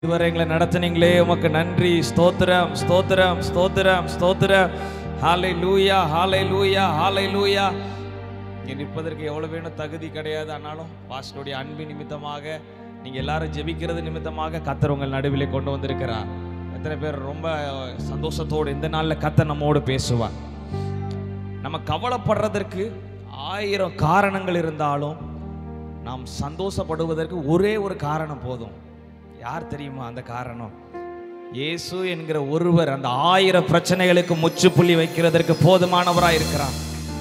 இதுவரை எங்களை நடத்தினீங்களே உமக்கு நன்றி. ஸ்தோத்திரம் ஸ்தோத்திரம் ஸ்தோத்திரம் ஸ்தோத்திரம். ஹல்லேலூயா ஹல்லேலூயா ஹல்லேலூயா. இங்கே நிற்பதற்கு எவ்வளோ வேணும் தகுதி கிடையாது. ஆனாலும் பாஸ்டருடைய அன்பின் நிமித்தமாக நீங்கள் எல்லாரும் ஜெபிக்கிறது நிமித்தமாக கர்த்தர் உங்கள் நடுவிலே கொண்டு வந்திருக்கிறார். எத்தனை பேர் ரொம்ப சந்தோஷத்தோடு இந்த நாளில் கர்த்தர் நம்மோடு பேசுவார். நம்ம கவலைப்படுறதற்கு 1000 காரணங்கள் இருந்தாலும் நாம் சந்தோஷப்படுவதற்கு ஒரே ஒரு காரணம் போதும். யார் தெரியுமா அந்த காரணம்? இயேசு என்கிற ஒருவர் அந்த 1000 பிரச்சனைகளுக்கு முற்றுப்புள்ளி வைக்கிறதற்கு போதுமானவராக இருக்கிறார்.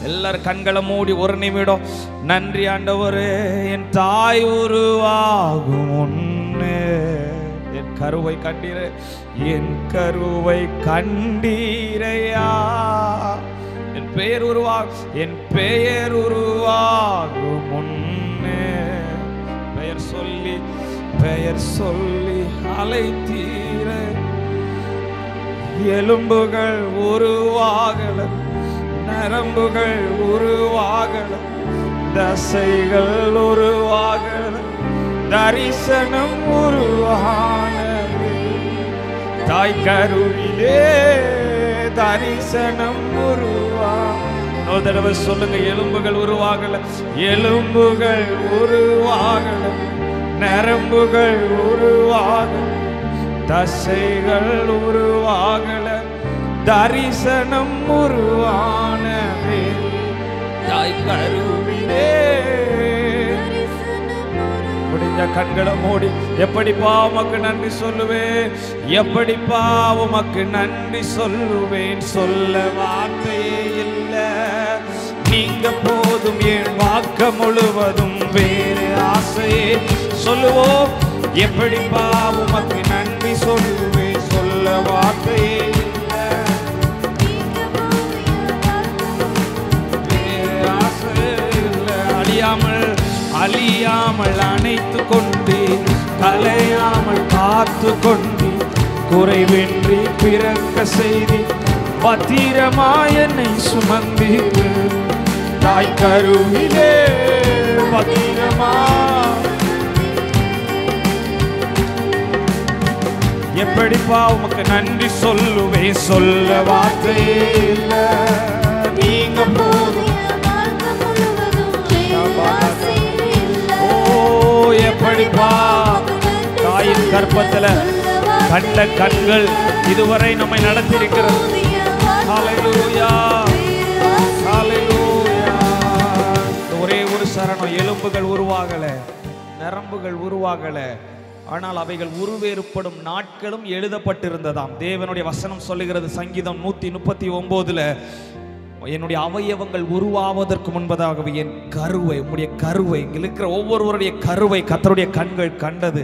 எல்லாரும் கண்களை மூடி ஒரு நிமிடம். நன்றி ஆண்டவரே, என் தாய் உருவாகும் முன்னே என் கருவை கண்டீரே, என் கருவை கண்டீரையா. என் பெயர் உருவாகும் முன்னே பெயர் சொல்லி அழைத்தீர. எலும்புகள் உருவாகல, நரம்புகள் உருவாகல, தசைகள் உருவாகல, தரிசனம் உருவானது. தாய் கருவிலே தரிசனம் ஒரு தடவை சொல்லுங்க. எலும்புகள் உருவாகல, எலும்புகள் உருவாகல, நரம்புகள் உருவாகல, தசைகள் உருவாகல, தரிசனம் உருவானதே. தாய் கருவிலே. முடிஞ்ச கண்களை மூடி எப்படிப்பா உமக்கு நன்றி சொல்லுவேன், எப்படிப்பா உமக்கு நன்றி சொல்லுவேன். சொல்ல வார்த்தையே இல்லை, நீங்க போதும் என் வாக்க முழுவதும். வேறு ஆசையே சொல்லுவோம். எப்படிப்பா உமக்கு நன்றி சொல்லுவேன். சொல்ல வார்த்தையே இல்லை, வேறு ஆசையே இல்லை. அழியாமல் அணைத்து கொண்டு, கலையாமல் காத்து கொண்டு, குறைவின்றி பிறக்க செய்தி பத்திரமாய் என்னை சுமந்தீர். தாய் கருவிலே பத்திரமா. எப்படிப்பா உமக்கு நன்றி சொல்லுவேன். சொல்ல வார்த்தையே இல்லை, நீங்க போதும். எப்படிப்பா தாயின் கர்ப்பத்துல கண்ட கண்கள் இதுவரை நம்மை நடத்தியிருக்கிறது. ஹல்லேலூயா ஹல்லேலூயா. ஒரே ஒரு சரணம். எலும்புகள் உருவாகல, நரம்புகள் உருவாகல, ஆனால் அவைகள் உருவேறுபடும் நாட்களும் எழுதப்பட்டிருந்ததாம். தேவனுடைய வசனம் சொல்லுகிறது சங்கீதம் 139, என்னுடைய அவயவங்கள் உருவாவதற்கு முன்பதாகவே என் கருவை, உங்களுடைய கருவை, இங்கே இருக்கிற ஒவ்வொருவருடைய கருவை கர்த்தருடைய கண்கள் கண்டது.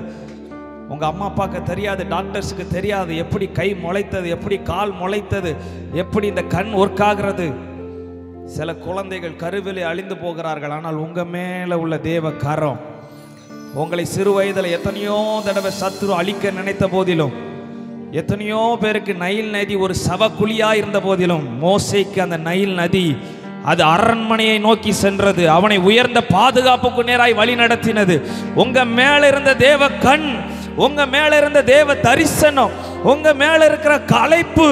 உங்க அம்மா அப்பாவுக்கு தெரியாது, டாக்டர்ஸுக்கு தெரியாது எப்படி கை முளைத்தது, எப்படி கால் முளைத்தது, எப்படி இந்த கண் ஒர்க் ஆகிறது. சில குழந்தைகள் கருவிலே அழிந்து போகிறார்கள். ஆனால் உங்க மேல உள்ள தேவ கரம் உங்களை சிறு வயதில் எத்தனையோ தடவை சத்துரு அழிக்க நினைத்த போதிலும், எத்தனையோ பேருக்கு நைல் நதி ஒரு சவக்குழியா இருந்த போதிலும், மோசேக்கு அந்த நைல் நதி அது அரண்மனையை நோக்கி சென்றது. அவனை உயர்ந்த பாதுகாப்புக்கு நேராய் வழி நடத்தினது. உங்க மேல இருந்த தேவ கண், உங்க மேல இருந்த தேவ தரிசனம், உங்க மேல இருக்கிற களைப்பு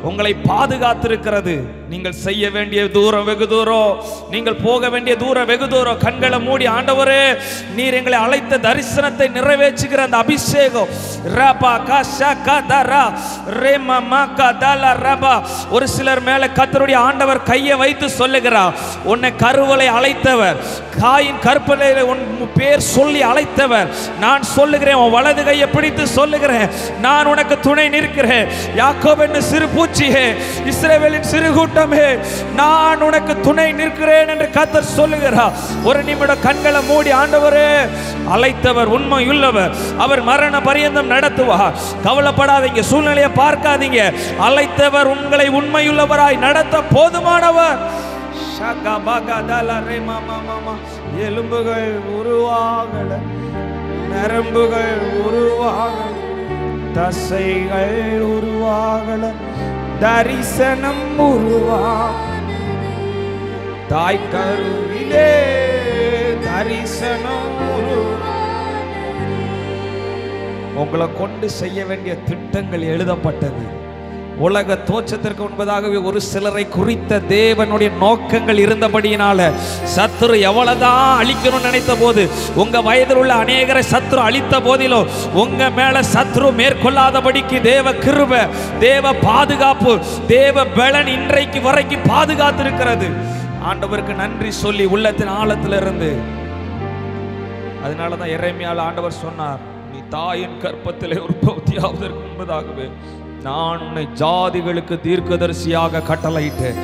உங்களை பாதுகாத்திருக்கிறது. நீங்கள் செய்ய வேண்டிய தூரம் வெகு தூரம், நீங்கள் போக வேண்டிய தூரம் வெகு தூரம். கண்களை மூடி, ஆண்டவரே நீர் எங்களை அழைத்த தரிசனத்தை நிறைவேற்றுகிற அந்த அபிஷேகம். ஒரு சிலர் மேல கர்த்தருடைய ஆண்டவர் கையை வைத்து சொல்லுகிறார், உன்னை கருவலை அழைத்தவர், காயின் கற்பனையில உன் பேர் சொல்லி அழைத்தவர். நான் சொல்லுகிறேன், உன் வலது கையை பிடித்து சொல்லுகிறேன், நான் உனக்கு துணை நிற்கிறேன். யாக்கோபு என்னும் சிறு பூச்சியே, இஸ்ரவேலின் சிறு கூட்டமே, நான் உனக்கு துணை நிற்கிறேன் என்று கர்த்தர் சொல்லுகிறார். ஒரு நிமிடம் கண்களை மூடி, ஆண்டவரே அழைத்தவர் உண்மையுள்ளவர், அவர் மரண பரியந்தம் நடத்துவார். கவலைப்படாதீங்க, சூழ்நிலையை பார்க்காதீங்க. அழைத்தவர் உங்களை உண்மையுள்ளவராய் நடத்த போதுமானவர். எலும்புகள் உருவாகல, நரம்புகள் உருவாகல, தசைகள் உருவாகல, தரிசனம் உருவாகல. தாய் கருவிலே தரிசனம் உங்களை கொண்டு செய்ய வேண்டிய திட்டங்கள் எழுதப்பட்டது. உலக தோற்றத்திற்கு முன்பதாகவே ஒரு சிலரை குறித்த தேவனுடைய நோக்கங்கள் இருந்தபடியினால சத்துரு எவ்வளவுதான் அழிக்கணும்னு நினைத்த போது, உங்க வயதில் உள்ள அநேகரை சத்துரு அழித்த போதிலும் உங்க மேல சத்துரு மேற்கொள்ளாதபடிக்கு தேவ கிருபை, தேவ பாதுகாப்பு, தேவ பலன் இன்றைக்கு வரைக்கும் பாதுகாத்திருக்கிறது. ஆண்டவருக்கு நன்றி சொல்லி உள்ளத்தின் ஆழத்திலிருந்து. அதனாலதான் எரேமியால ஆண்டவர் சொன்னார், நீ தாயின் கற்பத்திலே உற்பத்தியாவதற்கு முன்பதாகவே நான் உன்னை ஜாதிகளுக்கு தீர்க்கதரிசியாக கட்டளையிட்டேன்.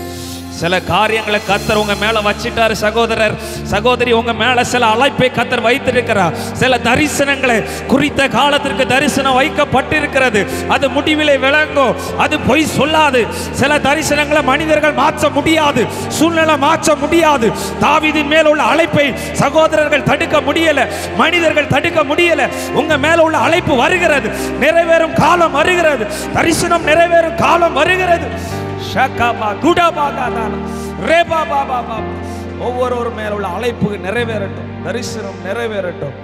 சில காரியங்களை கர்த்தர் உங்க மேல வச்சிட்டாரு. சகோதரர் சகோதரி, உங்க மேல சில அழைப்பை கர்த்தர் வைத்திருக்கிறார். சில தரிசனங்களை குறித்த காலத்திற்கு தரிசனம் வைக்கப்பட்டிருக்கிறது. அது முடிவிலே விளங்கும், அது பொய் சொல்லாது. சில தரிசனங்களை மனிதர்கள் மாற்ற முடியாது, சூழ்நிலை மாற்ற முடியாது. தாவீதின் மேல உள்ள அழைப்பை சகோதரர்கள் தடுக்க முடியல, மனிதர்கள் தடுக்க முடியல. உங்க மேல உள்ள அழைப்பு வருகிறது, நிறைவேறும் காலம் வருகிறது, தரிசனம் நிறைவேறும் காலம் வருகிறது. ஒவ்வொரு மேல உள்ள அழைப்பு நிறைவேறட்டும், தரிசனம் நிறைவேறட்டும்.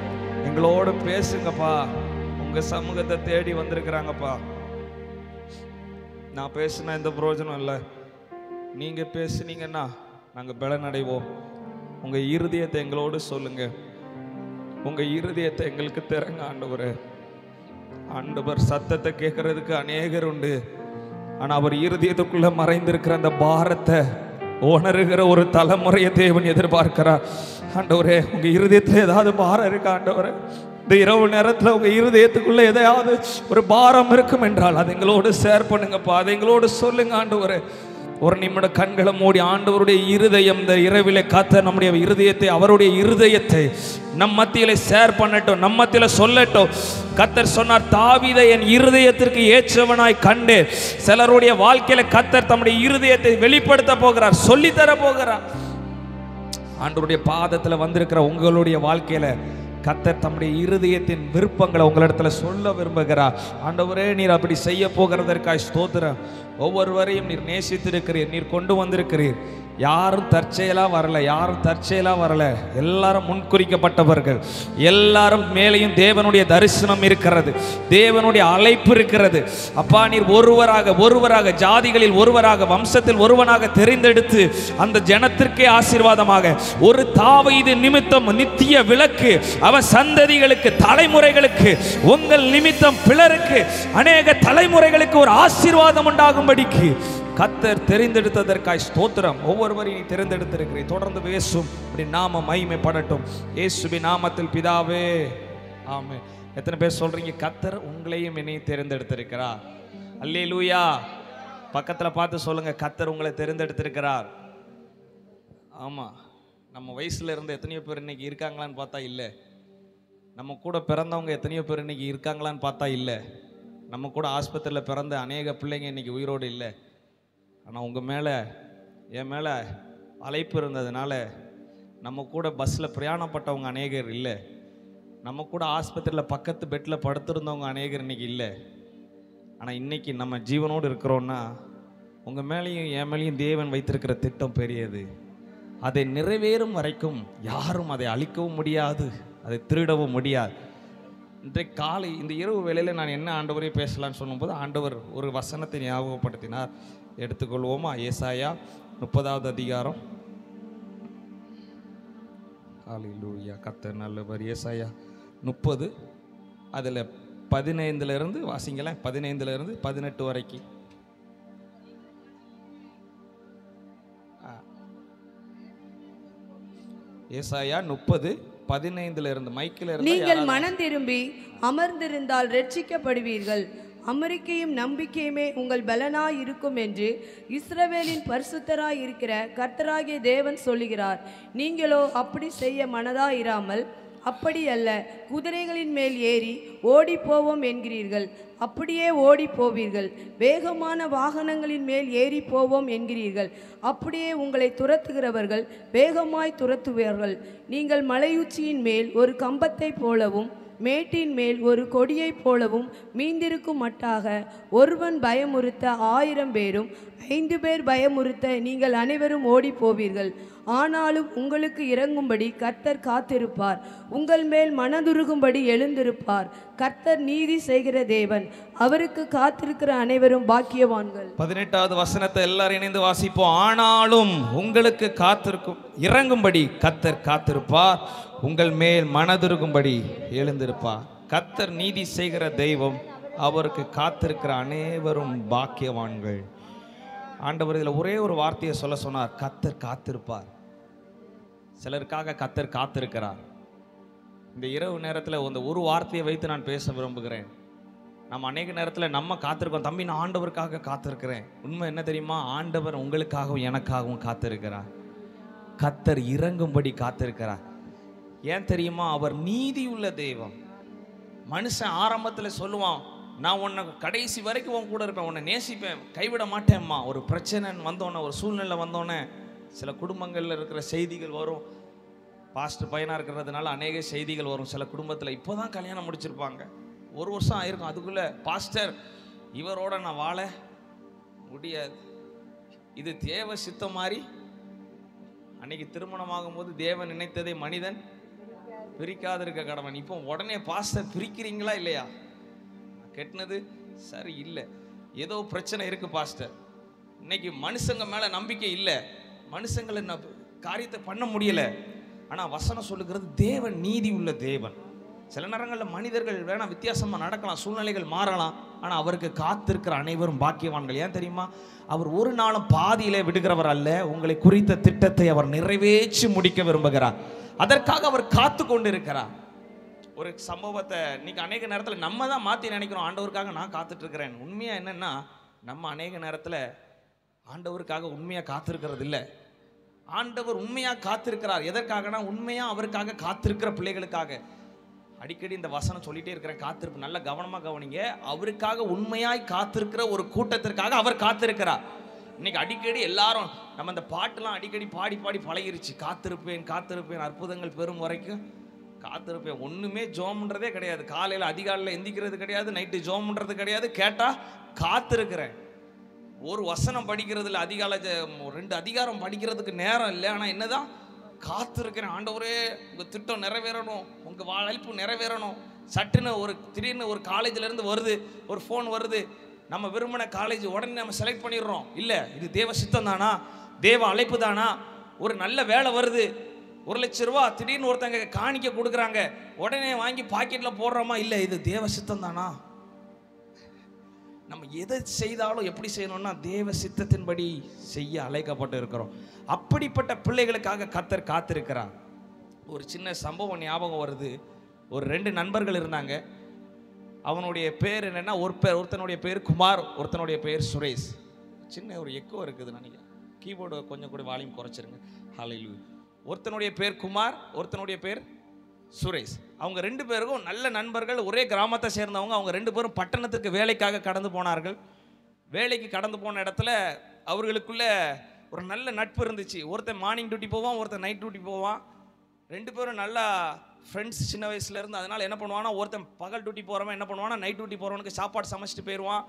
எங்களோடு பேசுங்கப்பா. உங்க சமூகத்தை தேடி வந்திருக்கிறாங்கப்பா. நான் பேசினா எந்த பிரயோஜனம் இல்லை, நீங்க பேசுனீங்கன்னா நாங்க பலன் அடைவோம். உங்க இருதயத்தை எங்களோடு சொல்லுங்க, உங்க இருதயத்தை எங்களுக்கு திறங்க ஆண்டவரே. ஆண்டவர் சத்தத்தை கேட்கறதுக்கு அநேகர் உண்டு, ஆனா அவர் இருதயத்துக்குள்ள மறைந்திருக்கிற அந்த பாரத்தை உணர்கிற ஒரு தலைமுறையை தேவன் எதிர்பார்க்கிறார். ஆண்டவரே, உங்க இருதயத்துல ஏதாவது பாரம் இருக்கா ஆண்டவரே? இந்த இரவு நேரத்துல உங்க இருதயத்துக்குள்ள எதையாவது ஒரு பாரம் இருக்கும் என்றால் அதை எங்களோடு ஷேர் பண்ணுங்கப்பா, அதை எங்களோடு சொல்லுங்க ஆண்டவரே. ஒரு நிமிட கண்களை மூடி ஆண்டவருடைய இருதயம் இந்த இரவிலே காத்த நம்முடைய இருதயத்தை, அவருடைய இருதயத்தை நம் மத்தியில ஷேர் பண்ணட்டும், நம்ம மத்தியில சொல்லட்டும். கர்த்தர் சொன்னார், தாவீதை என் இருதயத்திற்கு ஏற்றவனாய் கண்டு. சிலருடைய வாழ்க்கையில கர்த்தர் தம்முடைய இருதயத்தை வெளிப்படுத்த போகிறார், சொல்லித்தர போகிறார். ஆண்டவருடைய பாதத்துல வந்திருக்கிற உங்களுடைய வாழ்க்கையில கர்த்தர் தம்முடைய இருதயத்தின் விருப்பங்களை உங்களிடத்துல சொல்ல விரும்புகிறார். ஆண்டவரே, நீர் அப்படி செய்ய போகிறதற்காய் ஸ்தோத்திரம். ஒவ்வொருவரையும் நீர் நேசித்திருக்கிறீர், நீர் கொண்டு வந்திருக்கிறீர். யாரும் தற்செயலா வரல, யாரும் தற்செயலா வரல. எல்லாரும் முன்குறிக்கப்பட்டவர்கள். எல்லாரும் மேலேயும் தேவனுடைய தரிசனம் இருக்கிறது, தேவனுடைய அழைப்பு இருக்கிறது. அப்பா, நீர் ஒருவராக ஜாதிகளில் ஒருவராக, வம்சத்தில் ஒருவனாக தெரிந்தெடுத்து அந்த ஜனத்திற்கே ஆசீர்வாதமாக ஒரு தாவீது நிமித்தம் நித்திய விளக்கு, அவன் சந்ததிகளுக்கு, தலைமுறைகளுக்கு, உங்கள் நிமித்தம் பிறருக்கு, அநேக தலைமுறைகளுக்கு ஒரு ஆசீர்வாதம் உண்டாகும்படிக்கு கர்த்தர் தெரிந்தெடுத்ததற்காய் ஸ்தோத்திரம். ஒவ்வொருவரையும் நீ தெரிந்தெடுத்திருக்கிறீர். தொடர்ந்து பேசும், அப்படி நாம மகிமைப்படட்டும். இயேசுவின் நாமத்தில் பிதாவே, ஆமென். எத்தனை பேர் சொல்றீங்க கர்த்தர் உங்களையும் என்னையும் தெரிந்தெடுத்திருக்கிறார்? அல்லேலூயா. பக்கத்துல பார்த்து சொல்லுங்க, கர்த்தர் உங்களை தெரிந்தெடுத்திருக்கிறார். ஆமா, நம்ம வயசுல இருந்து எத்தனையோ பேர் இன்னைக்கு இருக்காங்களான்னு பார்த்தா இல்லை. நம்ம கூட பிறந்தவங்க எத்தனையோ பேர் இன்னைக்கு இருக்காங்களான்னு பார்த்தா இல்லை. நம்ம கூட ஆஸ்பத்திரியில் பிறந்த அநேக பிள்ளைங்க இன்னைக்கு உயிரோடு இல்லை. ஆனால் உங்கள் மேலே, என் மேலே அழைப்பு இருந்ததுனால நம்ம கூட பஸ்ஸில் பிரயாணப்பட்டவங்க அநேகர் இல்லை. நம்ம கூட ஆஸ்பத்திரியில் பக்கத்து பெட்டில் படுத்திருந்தவங்க அநேகர் இன்றைக்கி இல்லை. ஆனால் இன்றைக்கி நம்ம ஜீவனோடு இருக்கிறோன்னா உங்கள் மேலேயும் என் மேலேயும் தேவன் வைத்திருக்கிற திட்டம் பெரியது. அதை நிறைவேறும் வரைக்கும் யாரும் அதை அழிக்கவும் முடியாது, அதை திருடவும் முடியாது. இன்றைக்கு காலை இந்த இரவு வேளையில் நான் என்ன ஆண்டவரே பேசலான்னு சொல்லும்போது ஆண்டவர் ஒரு வசனத்தை ஞாபகப்படுத்தினார். எடுத்துக்கொள்வோமா? ஏசாயா 30வது அதிகாரம். ஹல்லேலூயா, கர்த்தர் நல்லவர். ஏசாயா 30, அதில் 15 வாசிங்களேன். 15 18 வரைக்கும். ஏசாயா 30:15 மைக்கில் இருந்து, நீங்கள் மனம் திரும்பி அமர்ந்திருந்தால் ரட்சிக்கப்படுவீர்கள், அமெரிக்கையும் நம்பிக்கையுமே உங்கள் பலனாய் இருக்கும் என்று இஸ்ரவேலின் பரிசுத்தராய் இருக்கிற கர்த்தராகிய தேவன் சொல்லுகிறார். நீங்களோ அப்படி செய்ய மனதாயிராமல், அப்படி அல்ல, குதிரைகளின் மேல் ஏறி ஓடி போவோம் என்கிறீர்கள், அப்படியே ஓடி போவீர்கள். வேகமான வாகனங்களின் மேல் ஏறி போவோம் என்கிறீர்கள், அப்படியே உங்களை துரத்துகிறவர்கள் வேகமாய் துரத்துவார்கள். நீங்கள் மலையுச்சியின் மேல் ஒரு கம்பத்தை போலவும் மேட்டின் மேல் ஒரு கொடியைப் போலவும் மீந்திருக்கும் மட்டாக ஒருவன் பயமுறுத்த 1000 பேரும் 5 பேர் பயமுறுத்த நீங்கள் அனைவரும் ஓடி போவீர்கள். ஆனாலும் உங்களுக்கு இறங்கும்படி கர்த்தர் காத்திருப்பார், உங்கள் மேல் மனதுருகும்படி எழுந்திருப்பார். கர்த்தர் நீதி செய்கிற தேவன், அவருக்கு காத்திருக்கிற அனைவரும் பாக்கியவான்கள். 18வது வசனத்தை எல்லாரும் இணைந்து வாசிப்போம். ஆனாலும் உங்களுக்கு இறங்கும்படி கர்த்தர் காத்திருப்பார், உங்கள் மேல் மனதுருகும்படி எழுந்திருப்பார். கர்த்தர் நீதி செய்கிற தெய்வம், அவருக்கு காத்திருக்கிற அனைவரும் பாக்கியவான்கள். ஆண்டவர் இதில் ஒரே ஒரு வார்த்தையை சொல்ல சொன்னார், கர்த்தர் காத்திருப்பார். சிலருக்காக கர்த்தர் காத்திருக்கிறார். இந்த இரவு நேரத்தில் இந்த ஒரு வார்த்தையை வைத்து நான் பேச விரும்புகிறேன். நம்ம அநேக நேரத்தில் நம்ம காத்திருக்கோம், தம்பி நான் ஆண்டவருக்காக காத்திருக்கிறேன். உண்மை என்ன தெரியுமா? ஆண்டவர் உங்களுக்காகவும் எனக்காகவும் காத்திருக்கிறார். கர்த்தர் இறங்கும்படி காத்திருக்கிறார். ஏன் தெரியுமா? அவர் நீதி உள்ள தெய்வம். மனுஷன் ஆரம்பத்தில் சொல்லுவான், நான் உன்னை கடைசி வரைக்கும் உன் கூட இருப்பேன், உன்னை நேசிப்பேன், கைவிட மாட்டேம்மா. ஒரு பிரச்சனை வந்தோன்னே, ஒரு சூழ்நிலை வந்தோன்னே, சில குடும்பங்களில் இருக்கிற செய்திகள் வரும். பாஸ்டர் பையனாக இருக்கிறதுனால அநேக செய்திகள் வரும். சில குடும்பத்தில் இப்போ தான் கல்யாணம் முடிச்சிருப்பாங்க, 1 வருஷம் ஆயிருக்கும். அதுக்குள்ளே பாஸ்டர் இவரோட நான் வாழ முடியாது, இது தேவ சித்தம் மாதிரி. அன்னைக்கு திருமணமாகும் போது தேவன் நினைத்ததை மனிதன் பிரிக்காதிருக்க கடவன். இப்போ உடனே பாஸ்டர் பிரிக்கிறீங்களா இல்லையா? கெட்டினது சரி இல்லை, ஏதோ பிரச்சனை இருக்கு பாஸ்டர். இன்னைக்கு மனுஷங்க மேல நம்பிக்கை இல்லை, மனுஷங்களை காரியத்தை பண்ண முடியல. ஆனா வசனம் சொல்லுகிறது தேவன் நீதி உள்ள தேவன். சில நேரங்களில் மனிதர்கள் வேணா வித்தியாசமா நடக்கலாம், சூழ்நிலைகள் மாறலாம், ஆனா அவருக்கு காத்திருக்கிற அனைவரும் பாக்கியவான்கள். ஏன் தெரியுமா? அவர் ஒரு நாளும் பாதியிலே விடுகிறவர் அல்ல. உங்களை குறித்த திட்டத்தை அவர் நிறைவேற்றி முடிக்க விரும்புகிறார். அதற்காக அவர் காத்து கொண்டு இருக்கிறார். ஒரு சம்பவத்தை இன்னைக்கு அநேக நேரத்தில் நம்ம தான் மாற்றி நினைக்கிறோம், ஆண்டவருக்காக நான் காத்துட்டு இருக்கிறேன். உண்மையா என்னன்னா, நம்ம அநேக நேரத்தில் ஆண்டவருக்காக உண்மையாக காத்திருக்கிறது இல்லை. ஆண்டவர் உண்மையாக காத்திருக்கிறார். எதற்காகனா, உண்மையாக அவருக்காக காத்திருக்கிற பிள்ளைகளுக்காக. அடிக்கடி இந்த வசனம் சொல்லிட்டே இருக்கிறேன், காத்திருப்பு. நல்ல கவனமாக கவனிங்க. அவருக்காக உண்மையாய் காத்திருக்கிற ஒரு கூட்டத்திற்காக அவர் காத்திருக்கிறார். இன்னைக்கு அடிக்கடி எல்லாரும் நம்ம இந்த பாட்டுலாம் அடிக்கடி பாடி பாடி பழகிருச்சு. காத்திருப்பேன் காத்திருப்பேன் அற்புதங்கள் பெறும் வரைக்கும் காத்திருப்பேன். ஒன்றுமே ஜோம்ன்றதே கிடையாது. காலையில் அதிகாலையில் எந்திக்கிறது கிடையாது, நைட்டு ஜோம்ன்றது கிடையாது. கேட்டால் காத்திருக்கிறேன். ஒரு வசனம் படிக்கிறதுல அதிகாலை 2 அதிகாரம் படிக்கிறதுக்கு நேரம் இல்லை. ஆனால் என்னதான் காத்திருக்கிறேன். ஆண்டவரே உங்கள் திட்டம் நிறைவேறணும், உங்கள் வாழ்ப்பு நிறைவேறணும். சட்டுன்னு திடீர்னு ஒரு காலேஜிலேருந்து வருது, ஒரு ஃபோன் வருது, நம்ம விரும்பின காலேஜ். உடனே நம்ம செலக்ட் பண்ணிடுறோம். இல்லை, இது தேவ சித்தம் தானா, தேவ அழைப்பு தானா? ஒரு நல்ல வேலை வருது, 1 லட்சம் ரூபா திடீர்னு ஒருத்தங்க காணிக்க கொடுக்குறாங்க, உடனே வாங்கி பாக்கெட்டில் போடுறோமா? இல்லை, இது தேவ சித்தம் தானா? நம்ம எதை செய்தாலும் எப்படி செய்யணும்னா தேவ சித்தத்தின்படி செய்ய அழைக்கப்பட்டு இருக்கிறோம். அப்படிப்பட்ட பிள்ளைகளுக்காக கர்த்தர் காத்திருக்கிறார். ஒரு சின்ன சம்பவம் ஞாபகம் வருது. ஒரு 2 நண்பர்கள் இருந்தாங்க. அவனுடைய பேர் என்னன்னா, ஒருத்தனுடைய பேர் குமார், ஒருத்தனுடைய பேர் சுரேஷ். சின்ன ஒரு எக்கோ இருக்குது நினைக்கிறேன், கீபோர்டு கொஞ்சம் கூட வால்யூம் குறைச்சிருங்க. ஹல்லேலூயா. ஒருத்தனுடைய பேர் குமார், ஒருத்தனுடைய பேர் சுரேஷ். அவங்க 2 பேருக்கும் நல்ல நண்பர்கள், ஒரே கிராமத்தை சேர்ந்தவங்க. அவங்க 2 பேரும் பட்டணத்துக்கு வேலைக்காக கடந்து போனார்கள். வேலைக்கு கடந்து போன இடத்துல அவர்களுக்குள்ள ஒரு நல்ல நட்பு இருந்துச்சு. ஒருத்தன் மார்னிங் டியூட்டி போவான், ஒருத்தன் நைட் டியூட்டி போவான். 2 பேரும் நல்லா ஃப்ரெண்ட்ஸ் சின்ன வயசுலேருந்து. அதனால் என்ன பண்ணுவான்னா, ஒருத்தன் பகல் டியூட்டி போகிறவன் என்ன பண்ணுவான்னா, நைட் டியூட்டி போகிறவனுக்கு சாப்பாடு சமைச்சிட்டு போயிடுவான்.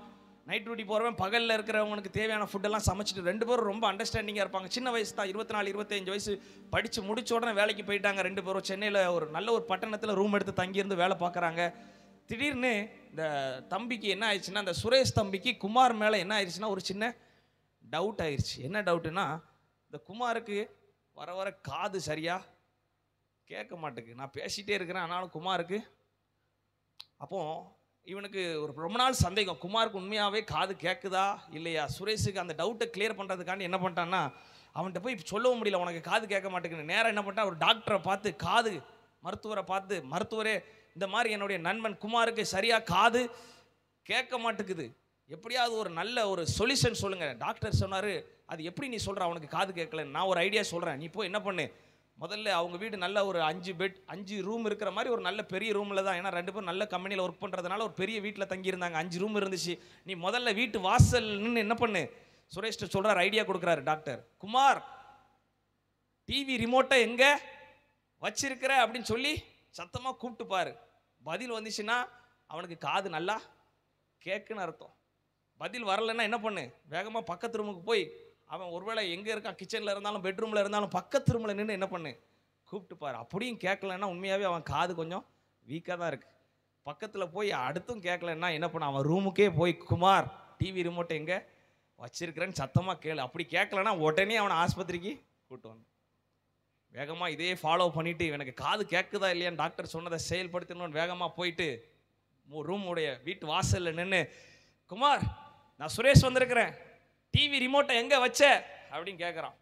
நைட் டியூட்டி போகிறவன் பகலில் இருக்கிறவங்களுக்கு தேவையான ஃபுட்டெல்லாம் சமைச்சிட்டு. 2 பேரும் ரொம்ப அண்டர்ஸ்டாண்டிங்காக இருப்பாங்க. சின்ன வயசு தான், 24 25 வயசு. படித்து முடிச்ச உடனே வேலைக்கு போயிட்டாங்க 2 பேரும். சென்னையில் ஒரு நல்ல ஒரு பட்டணத்தில் ரூம் எடுத்து தங்கியிருந்து வேலை பார்க்குறாங்க. திடீர்னு இந்த தம்பிக்கு என்ன ஆயிடுச்சுன்னா, இந்த சுரேஷ் தம்பிக்கு குமார் மேலே என்ன ஆயிடுச்சுன்னா ஒரு சின்ன டவுட் ஆயிடுச்சு. என்ன டவுட்டுன்னா, இந்த குமாருக்கு வர வர காது சரியா கேட்க மாட்டேங்குது. நான் பேசிகிட்டே இருக்கிறேன், ஆனாலும் குமாருக்கு. அப்போ இவனுக்கு ஒரு ரொம்ப நாள் சந்தேகம், குமாருக்கு உண்மையாகவே காது கேட்குதா இல்லையா. சுரேஷுக்கு அந்த டவுட்டை கிளியர் பண்ணுறதுக்காண்டி என்ன பண்ணிட்டான்னா, அவன்கிட்ட போய் சொல்லவும் முடியல, உனக்கு காது கேட்க மாட்டேங்குது. நேராக என்ன பண்ணிட்டான், ஒரு டாக்டரை பார்த்து, காது மருத்துவரை பார்த்து, மருத்துவரே இந்த மாதிரி என்னுடைய நண்பன் குமாருக்கு சரியாக காது கேட்க மாட்டேங்குது, எப்படியாவது ஒரு நல்ல ஒரு சொல்யூஷன் சொல்லுங்கள். டாக்டர் சொன்னார், அது எப்படி நீ சொல்கிற அவனுக்கு காது கேட்கலன்னு? நான் ஒரு ஐடியா சொல்கிறேன், நீ போய் என்ன பண்ணு, முதல்ல அவங்க வீடு நல்ல ஒரு 5 பெட் 5 ரூம் இருக்கிற மாதிரி ஒரு நல்ல பெரிய ரூமில் தான். ஏன்னா 2 பேரும் நல்ல கம்பெனியில் ஒர்க் பண்ணுறதுனால ஒரு பெரிய வீட்டில் தங்கியிருந்தாங்க. 5 ரூம் இருந்துச்சு. நீ முதல்ல வீட்டு வாசல் நின்று என்ன பண்ணு, சுரேஷ்ட சொல்கிறார், ஐடியா கொடுக்குறாரு டாக்டர். குமார், டிவி ரிமோட்டை எங்கே வச்சிருக்கிற அப்படின்னு சொல்லி சத்தமாக கூப்பிட்டு பாரு. பதில் வந்துச்சுன்னா அவனுக்கு காது நல்லா கேட்குன்னு அர்த்தம். பதில் வரலைன்னா என்ன பண்ணு, வேகமாக பக்கத்து ரூமுக்கு போய் அவன் ஒருவேளை எங்கே இருக்கான், கிச்சனில் இருந்தாலும் பெட்ரூமில் இருந்தாலும் பக்கத்து ரூமில் நின்று என்ன பண்ணு கூப்பிட்டு பாரு. அப்படியும் கேட்கலன்னா உண்மையாகவே அவன் காது கொஞ்சம் வீக்காக தான் இருக்குது. பக்கத்தில் போய் அடுத்தும் கேட்கலன்னா என்ன பண்ண, அவன் ரூமுக்கே போய் குமார் டிவி ரிமோட்டை எங்கே வச்சிருக்கிறேன்னு சத்தமாக கேளு. அப்படி கேட்கலன்னா உடனே அவனை ஆஸ்பத்திரிக்கு கூப்பிட்டு வந்து வேகமாக இதே ஃபாலோ பண்ணிவிட்டு எனக்கு காது கேட்குதா இல்லையான்னு டாக்டர் சொன்னதை செயல்படுத்தணும்னு வேகமாக போயிட்டு ரூமுடைய வீட்டு வாசலில் நின்று, குமார் நான் சுரேஷ் வந்திருக்கிறேன், டிவி ரிமோட்டை எங்கே வச்ச அப்படின்னு கேட்குறான்.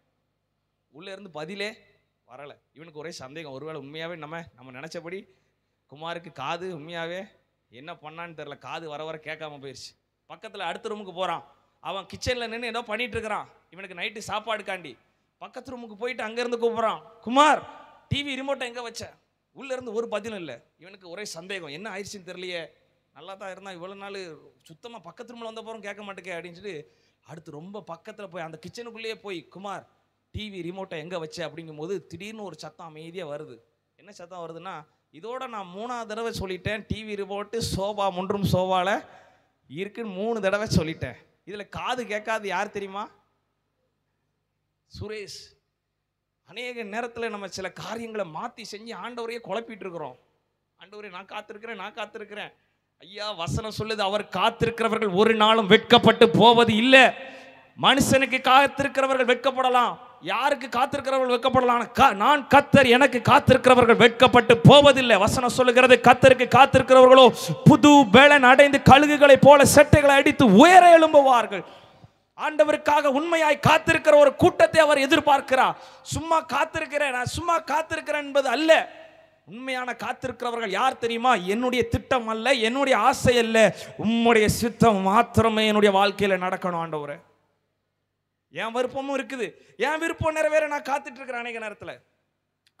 உள்ளே இருந்து பதிலே வரலை. இவனுக்கு ஒரே சந்தேகம், ஒருவேளை உண்மையாகவே நம்ம நினச்சபடி குமாருக்கு காது உண்மையாகவே என்ன பண்ணான்னு தெரில, காது வர வர கேட்காம போயிடுச்சு. பக்கத்தில் அடுத்த ரூமுக்கு போகிறான். அவன் கிச்சனில் நின்று ஏதோ பண்ணிட்டு இருக்கிறான். இவனுக்கு நைட்டு சாப்பாடுக்காண்டி பக்கத்து ரூமுக்கு போயிட்டு அங்கேருந்து கூப்பிட்றான், குமார் டிவி ரிமோட்டை எங்கே வச்ச? உள்ளேருந்து ஒரு பதிலும் இல்லை. இவனுக்கு ஒரே சந்தேகம், என்ன ஆயிடுச்சுன்னு தெரியலையே, நல்லா தான் இருந்தான், இவ்வளோ நாள் சுத்தமாக பக்கத்து ரூமில் வந்த போகிறோம் கேட்க மாட்டேங்க அப்படின்னு சொல்லி அடுத்து ரொம்ப பக்கத்தில் போய் அந்த கிச்சனுக்குள்ளேயே போய், குமார் டிவி ரிமோட்டை எங்கே வச்ச அப்படிங்கும்போது திடீர்னு ஒரு சத்தம் அமைதியாக வருது. என்ன சத்தம் வருதுன்னா, இதோட நான் 3ஆவது தடவை சொல்லிட்டேன், டிவி ரிமோட்டு சோபா முன்றும் சோபாவில் இருக்குன்னு 3 தடவை சொல்லிட்டேன். இதில் காது கேட்காது யார் தெரியுமா? சுரேஷ். அநேக நேரத்தில் நம்ம சில காரியங்களை மாற்றி செஞ்சு ஆண்டவரையே குழப்பிட்டு இருக்கிறோம். ஆண்டவரே நான் காத்திருக்கிறேன். ஐயா வசனம் சொல்லுது, அவர் காத்திருக்கிறவர்கள் ஒரு நாளும் வெட்கப்பட்டு போவது இல்லை. மனுஷனுக்கு காத்திருக்கிறவர்கள் வெட்கப்படலாம், யாருக்கு காத்திருக்கிறவர்கள் வெட்கப்படலாம், நான் கர்த்தர், எனக்கு காத்திருக்கிறவர்கள் வெட்கப்பட்டு போவதில்லை. வசனம் சொல்லுகிறது, கர்த்தருக்கு காத்திருக்கிறவர்களோ புது பெலன் அடைந்து கழுகுகளை போல செட்டைகளை அடித்து உயர எழும்புவார்கள். ஆண்டவருக்காக உண்மையாய் காத்திருக்கிற ஒரு கூட்டத்தை அவர் எதிர்பார்க்கிறார். சும்மா காத்திருக்கிறேன் என்பது அல்ல. உண்மையான காத்திருக்கிறவர்கள் யார் தெரியுமா? என்னுடைய திட்டம் அல்ல, என்னுடைய ஆசை அல்ல, உம்முடைய சித்தம் மாத்திரமே என்னுடைய வாழ்க்கையில நடக்கணும் ஆண்டவரே. என் விருப்பமும் இருக்குது, என் விருப்பம் நிறைவேற நான் காத்துட்டு இருக்கிறேன். அநேக நேரத்தில்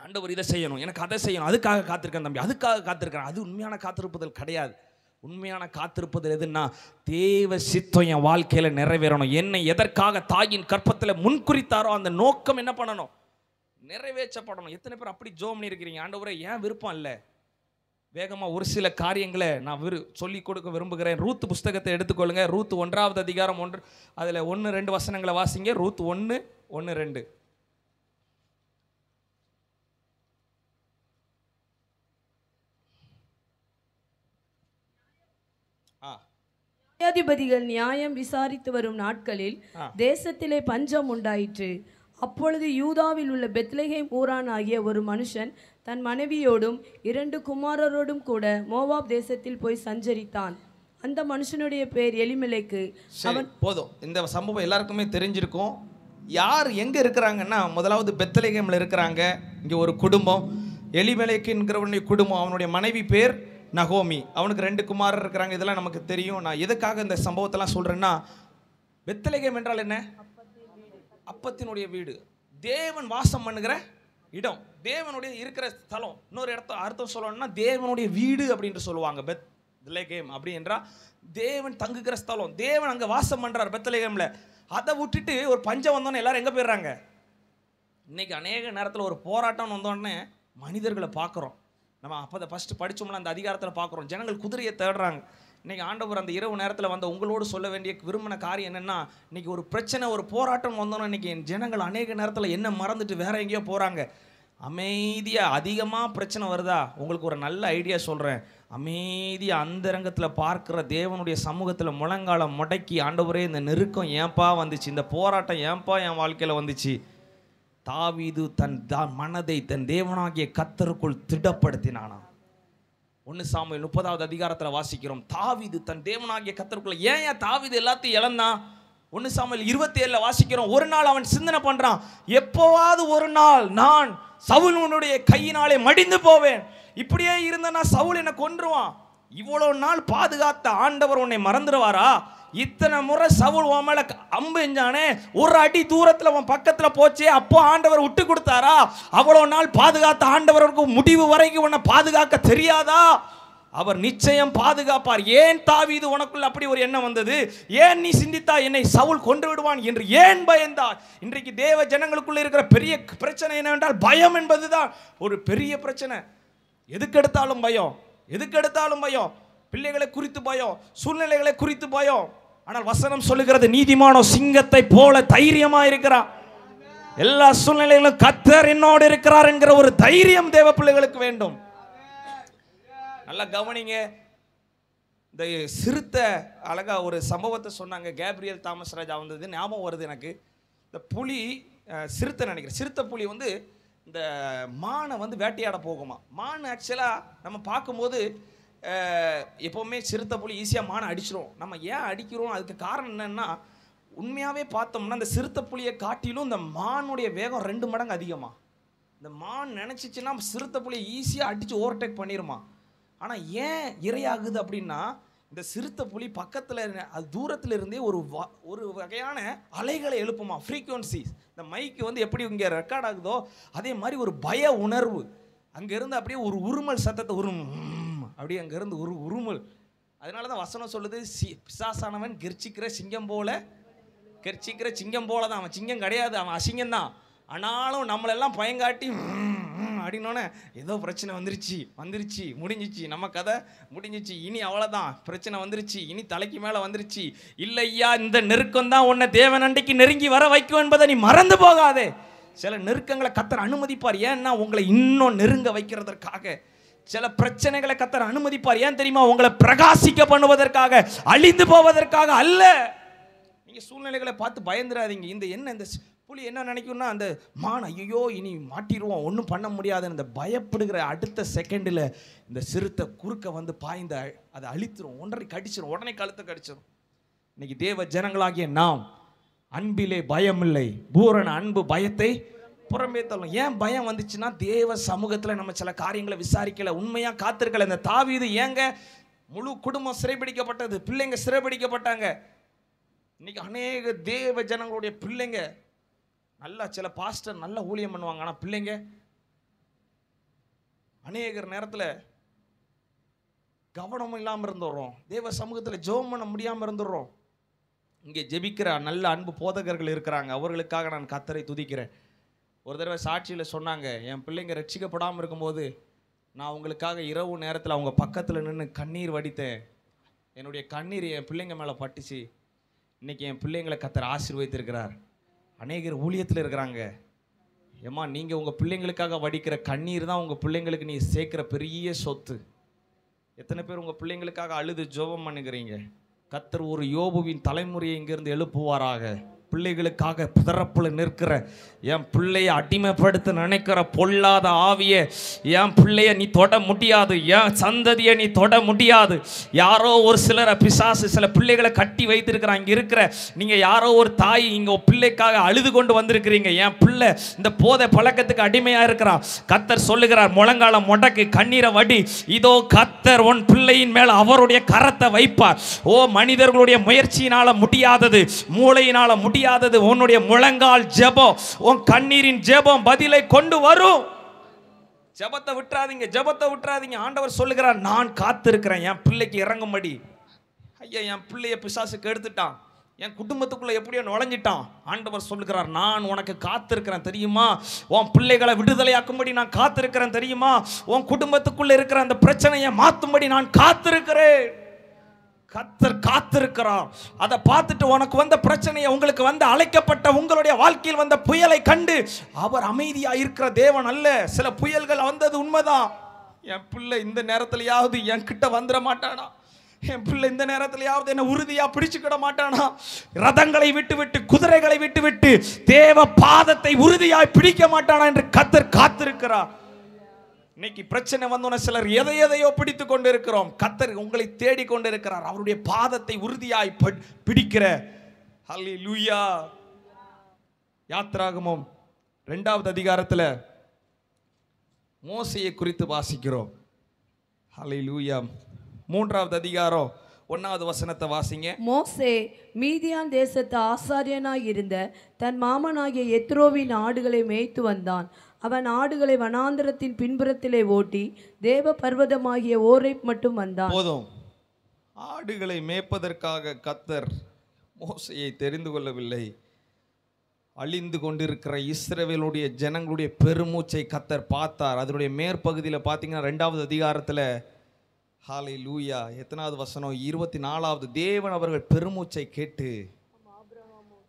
ஆண்டவர் இதை செய்யணும், எனக்கு அதை செய்யணும், அதுக்காக காத்திருக்கேன் தம்பி, அதுக்காக காத்திருக்கிறேன். அது உண்மையான காத்திருப்பதில் கிடையாது. உண்மையான காத்திருப்பது எதுன்னா, தேவ சித்தம் என் வாழ்க்கையில நிறைவேறணும். என்னை எதற்காக தாயின் கற்பத்தில் முன்குறித்தாரோ அந்த நோக்கம் என்ன பண்ணணும்? நிறைவேற்றப்படணும். எத்தனை பேர் அப்படி ஜோம் பண்ணி இருக்கிறீங்க? ஆண்டவரே என் விருப்பம் இல்லை. வேகமாக ஒரு சில காரியங்களை நான் சொல்லிக் கொடுக்க விரும்புகிறேன். ரூத் புஸ்தகத்தை எடுத்துக்கொள்ளுங்க. ரூத் 1ஆவது அதிகாரம் 1, அதில் 1-2 வசனங்களை வாசிங்க. ரூத் 1:1-2. நியாயாதிபதிகள் நியாயம் விசாரித்து வரும் நாட்களில் தேசத்திலே பஞ்சம் உண்டாயிற்று. அப்பொழுது யூதாவில் உள்ள பெத்லெகேம் ஊரான் ஆகிய ஒரு மனுஷன் தன் மனைவியோடும் 2 குமாரரோடும் கூட மோவாப் தேசத்தில் போய் சஞ்சரித்தான். அந்த மனுஷனுடைய பேர் எலிமெலேக்கு. அவன் போதும், இந்த சம்பவம் எல்லாருக்குமே தெரிஞ்சிருக்கும். யார் எங்க இருக்கிறாங்கன்னா, முதலாவது பெத்லெகேம்ல இருக்கிறாங்க. இங்க ஒரு குடும்பம், எலிமெலேக்குங்கிறவனுடைய குடும்பம். அவனுடைய மனைவி பேர் நகோமி. அவனுக்கு 2 குமாரர் இருக்கிறாங்க. இதெல்லாம் நமக்கு தெரியும். நான் எதுக்காக இந்த சம்பவத்தெல்லாம் சொல்றேன்னா, பெத்லெகேம் என்றால் என்ன? அப்பத்தினுடைய வீடு, தேவன் வாசம் பண்ணுகிற இடம், தேவனுடைய இருக்கிற ஸ்தலம். இன்னொரு அர்த்தம் சொல்லணும்னா தேவனுடைய வீடு அப்படின்னு சொல்லுவாங்க. பெத்லெகேம் அப்படி என்றா தேவன் தங்குகிற ஸ்தலம். தேவன் அங்கே வாசம் பண்றார் பெத்லெகேம்ல. அதை விட்டுட்டு ஒரு பஞ்சம் வந்தோன்னே எல்லாரும் எங்கே போயிடுறாங்க? இன்னைக்கு அநேக நேரத்தில் ஒரு போராட்டம் வந்தோடனே மனிதர்களை பார்க்குறோம். நம்ம அப்போ ஃபஸ்ட்டு படித்தோம்னா அந்த அதிகாரத்தில் பார்க்குறோம், ஜனங்கள் குதிரையை தேடுறாங்க. இன்றைக்கி ஆண்டவர் அந்த இரவு நேரத்தில் வந்த உங்களோடு சொல்ல வேண்டிய விரும்பின காரியம் என்னென்னா, இன்றைக்கி ஒரு பிரச்சனை, ஒரு போராட்டம் வந்தோன்னா இன்றைக்கி ஜனங்கள் அநேக நேரத்தில் என்ன மறந்துட்டு வேற எங்கேயோ போகிறாங்க. அமைதியாக அதிகமாக பிரச்சனை வருதா, உங்களுக்கு ஒரு நல்ல ஐடியா சொல்கிறேன். அமைதியாக அந்தரங்கத்தில் பார்க்குற தேவனுடைய சமூகத்தில் முழங்காலம் முடக்கி, ஆண்டவரே இந்த நெருக்கம் ஏன்பா வந்துச்சு, இந்த போராட்டம் ஏன்பா என் வாழ்க்கையில் வந்துச்சு. தாவீது தன் மனதை தன் தேவனாகிய கர்த்தருக்குள் திடப்படுத்தினானா. 1 சாமுவேல் 30ஆவது அதிகாரத்தில் வாசிக்கிறோம். தாவீது தன் தேவனாகிய கர்த்தருக்குள்ள. ஏன் தாவீது எல்லாத்தையும் இழந்தான்? 1 சாமுவேல் 27 வாசிக்கிறோம். ஒரு நாள் அவன் சிந்தனை பண்றான், எப்போவாவது ஒரு நாள் நான் சவுலுடைய கையினாலே மடிந்து போவேன். இப்படியே இருந்தனா சவுல் என்னை கொன்றுவான். இவ்வளவு நாள் பாதுகாத்த ஆண்டவர் உன்னை மறந்துடுவாரா? இத்தனை முறை சவுல் உன் மேல அம்பு எஞ்சானே, ஒரு அடி தூரத்தில் உன் பக்கத்தில் போச்சே, அப்போ ஆண்டவர் விட்டு கொடுத்தாரா? அவ்வளோ நாள் பாதுகாத்த ஆண்டவருக்கு முடிவு வரைக்கும் உன்னை பாதுகாக்க தெரியாதா? அவர் நிச்சயம் பாதுகாப்பார். ஏன் தாவீது உனக்குள்ள அப்படி ஒரு எண்ணம் வந்தது? ஏன் நீ சிந்தித்தா என்னை சவுல் கொன்று விடுவான் என்று ஏன் பயந்தார்? இன்றைக்கு தேவ ஜனங்களுக்குள்ள இருக்கிற பெரிய பிரச்சனை என்னவென்றால் பயம் என்பதுதான் ஒரு பெரிய பிரச்சனை. எதுக்கு எடுத்தாலும் பயம், எதுக்கு எடுத்தாலும் பயம். பிள்ளைகளை குறித்து பயம், சூழ்நிலைகளை குறித்து பயம். ஆனால் வசனம் சொல்லுகிறது நீதிமானோ சிங்கத்தை போல தைரியமா இருக்கிறான். எல்லா சூழ்நிலையிலும் கர்த்தர் என்னோடு இருக்கிறார் என்கிற ஒரு தைரியம் தேவ பிள்ளைகளுக்கு வேண்டும். நல்லா கவனிங்க. இந்த சிறுத்தை அழகா ஒரு சம்பவத்தை சொன்னாங்க. கேப்ரியல் தாமஸ் ராஜா வந்தது ஞாபகம் வருது எனக்கு. இந்த புலி சிறுத்தை நினைக்கிறேன், சிறுத்தை புலி வந்து இந்த மானை வந்து வேட்டையாட போகுமா. மான் ஆக்சுவலாக நம்ம பார்க்கும்போது எப்போவுமே சிறுத்தை புலி ஈஸியாக மானை அடிச்சிடும். நம்ம ஏன் அடிக்கிறோம், அதுக்கு காரணம் என்னன்னா, உண்மையாகவே பார்த்தோம்னா இந்த சிறுத்தை புலியை காட்டிலும் இந்த மானுடைய வேகம் 2 மடங்கு அதிகமாக. இந்த மான் நினச்சிச்சுன்னா சிறுத்தை புலியை ஈஸியாக அடித்து ஓவர்டேக் பண்ணிடுமா. ஆனால் ஏன் இரையாகுது அப்படின்னா, இந்த சிறுத்தை புலி பக்கத்தில் அது தூரத்தில் இருந்தே ஒரு வகையான அலைகளை எழுப்புமா, ஃப்ரீக்வன்சிஸ். இந்த மைக்கு வந்து எப்படி இங்கே ரெக்கார்ட் ஆகுதோ அதே மாதிரி ஒரு பய உணர்வு அங்கேருந்து அப்படியே ஒரு உருமல் சத்தத்தை அப்படியே அங்கேருந்து ஒரு உருமல். அதனால தான் வசனம் சொல்லுது, பிசாசானவன் கெர்ச்சிக்கிற சிங்கம் போல தான். அவன் சிங்கம் கிடையாது, அவன் அசிங்கம் தான். ஆனாலும் நம்மளெல்லாம் பயங்காட்டி அப்படின்னோடனே ஏதோ பிரச்சனை வந்துருச்சு முடிஞ்சிச்சு, நம்ம கதை முடிஞ்சிச்சு, இனி அவ்வளோதான், பிரச்சனை வந்துருச்சு, இனி தலைக்கு மேலே வந்துருச்சு. இல்லையா, இந்த நெருக்கம் தான் உன்னை தேவன் அண்டைக்கு நெருங்கி வர வைக்கும் என்பதை நீ மறந்து போகாதே. சில நெருக்கங்களை கர்த்தர் அனுமதிப்பார், ஏன்னா உங்களை இன்னும் நெருங்க வைக்கிறதற்காக. சில பிரச்சனைகளை கர்த்தர் அனுமதிப்பார், ஏன் தெரியுமா, உங்களை பிரகாசிக்க பண்ணுவதற்காக, அழிந்து போவதற்காக அல்ல. நீங்கள் சூழ்நிலைகளை பார்த்து பயந்துடாதீங்க. இந்த புலி என்ன நினைக்கும்னா, அந்த மான் ஐயோ இனி மாட்டிடுவோம், ஒன்றும் பண்ண முடியாது, இந்த பயப்படுகிற அடுத்த செகண்டில் இந்த சிறுத்தை குறுக்க வந்து பாய்ந்த அதை அழித்துரும், ஒன்றரை கடிச்சிடும், உடனே கழுத்தை கடிச்சிடும். இன்னைக்கு தேவ ஜனங்களாகிய நாம் அன்பிலே பயம் இல்லை, பூரண அன்பு பயத்தை புறம்பே தள்ளும். ஏன் பயம் வந்துச்சுன்னா, தேவ சமூகத்தில் நம்ம சில காரியங்களை விசாரிக்கல, உண்மையாக காத்திருக்கல. இந்த தாவீது ஏங்க முழு குடும்பம் சிறைபிடிக்கப்பட்டது, பிள்ளைங்க சிறைபிடிக்கப்பட்டாங்க. இன்னைக்கு அநேக தேவ ஜனங்களுடைய பிள்ளைங்க நல்லா, சில பாஸ்டர் நல்லா ஊழியம் பண்ணுவாங்க, ஆனால் பிள்ளைங்க அநேக நேரத்தில் கவனமும் இல்லாமல் இருந்துடுறோம், தேவ சமூகத்தில் ஜெபம் பண்ண முடியாமல் இருந்துடுறோம். இங்கே ஜெபிக்கிற நல்ல அன்பு போதகர்கள் இருக்கிறாங்க, அவர்களுக்காக நான் கர்த்தரை துதிக்கிறேன். ஒரு தடவை சாட்சியில் சொன்னாங்க, என் பிள்ளைங்க ரட்சிக்கப்படாமல் இருக்கும்போது நான் உங்களுக்காக இரவு நேரத்தில் அவங்க பக்கத்தில் நின்று கண்ணீர் வடித்தேன். என்னுடைய கண்ணீர் என் பிள்ளைங்க மேலே பட்டுச்சு. இன்றைக்கி என் பிள்ளைங்களை கர்த்தர் ஆசீர்வதித்திருக்கிறார். அநேகர் ஊழியத்தில் இருக்கிறாங்க. ஏம்மா, நீங்கள் உங்கள் பிள்ளைங்களுக்காக வடிக்கிற கண்ணீர் தான் உங்கள் பிள்ளைங்களுக்கு நீ சேர்க்குற பெரிய சொத்து. எத்தனை பேர் உங்கள் பிள்ளைங்களுக்காக அழுது ஜெபம் பண்ணுகிறீங்க? கர்த்தர் ஒரு யோபுவின் தலைமுறையை இங்கிருந்து எழுப்புவாராக. பிள்ளைகளுக்காக பிறப்பில் நிற்கிற என் பிள்ளையை அடிமைப்படுத்த நினைக்கிற பொல்லாத ஆவியை என் பிள்ளையை நீ தொட முடியாது, என் சந்ததியை நீ தொட முடியாது. யாரோ ஒரு சிலரை பிசாசு சில பிள்ளைகளை கட்டி வைத்திருக்கிறான். இங்கே இருக்கிற நீங்கள் யாரோ ஒரு தாய் இங்கே பிள்ளைக்காக அழுது கொண்டு வந்திருக்கிறீங்க, என் பிள்ளை இந்த போதை பழக்கத்துக்கு அடிமையாக இருக்கிறான். கர்த்தர் சொல்லுகிறார், முழங்காலம் முடக்கு, கண்ணீரை வடி, இதோ கர்த்தர் உன் பிள்ளையின் மேல் அவருடைய கரத்தை வைப்பார். ஓ, மனிதர்களுடைய முயற்சியினால முடியாதது, மூளையினால முடியாதது, உன்னுடைய முழங்கால் ஜெபம், உன் கண்ணீரின் ஜெபம் பதிலை கொண்டு வரும். ஜெபத்தை விட்டுறாதீங்க. ஆண்டவர் சொல்லுகிறார், நான் காத்திருக்கிறேன் என் பிள்ளைக்கு இறங்கும்படி. ஐயா, என் பிள்ளைய பிசாசுக்கு எடுத்துட்டான், என் குடும்பத்துக்குள்ள எப்படியோ நுழைஞ்சிட்டான். ஆண்டவர் சொல்லுகிறார், நான் உனக்கு காத்திருக்கிறேன் தெரியுமா, உன் பிள்ளைகளை விடுதலையாக்கும்படி நான் காத்திருக்கிறேன் தெரியுமா, உன் குடும்பத்துக்குள்ள இருக்கிற அந்த பிரச்சனையை மாற்றும்படி நான் காத்திருக்கிறேன். கர்த்தர் காத்திருக்கிறார். அதை பார்த்துட்டு உனக்கு வந்த பிரச்சனையை, உங்களுக்கு வந்த அழைக்கப்பட்ட உங்களுடைய வாழ்க்கையில் வந்த புயலை கண்டு அவர் அமைதியாக இருக்கிற தேவன் அல்ல. சில புயல்கள் வந்தது உண்மைதான். என் பிள்ளை இந்த நேரத்திலேயாவது என் கிட்ட வந்துட மாட்டானா, என் பிள்ளை இந்த நேரத்திலேயாவது என்ன உறுதியா பிடிச்சுக்கிட மாட்டானா, ரதங்களை விட்டு குதிரைகளை விட்டு தேவ பாதத்தை உறுதியாய் பிடிக்க மாட்டானா என்று கர்த்தர் காத்திருக்கிறார். இன்னைக்கு பிரச்சனை வந்தோன சிலர் எதையோ பிடித்து கொண்டு இருக்கிறோம். கர்த்தர் உங்களை தேடி கொண்டு இருக்கிறார், அவருடைய பாதத்தை உறுதியாய் பிடிக்கிற. ஹல்லேலூயா. யாத்திராகமம் 2வது அதிகாரத்தில் மோசேயை குறித்து வாசிக்கிறோம். ஹல்லேலூயா. 3வது அதிகாரம் 1வது வசனத்தை வாசிங்க. மோசே மீதியான் தேசத்து ஆசாரியனாய் இருந்த தன் மாமனாகிய எத்ரோவின் ஆடுகளை மேய்த்து வந்தான். அவன் ஆடுகளை வனாந்திரத்தின் பின்புறத்திலே ஓட்டி தேவ பர்வதமாகிய ஓரேப் மட்டும் வந்தான். போதும். ஆடுகளை மேய்ப்பதற்காக கர்த்தர் மோசேயை தெரிந்து கொள்ளவில்லை. அழிந்து கொண்டிருக்கிற இஸ்ரவேலுடைய ஜனங்களுடைய பெருமூச்சை கர்த்தர் பார்த்தார். அதனுடைய மேற்பகுதியில் பார்த்தீங்கன்னா 2வது அதிகாரத்தில் ஹல்லேலூயா. எத்தனாவது வசனம்? 24வது. தேவன் அவர்கள் பெருமூச்சை கேட்டு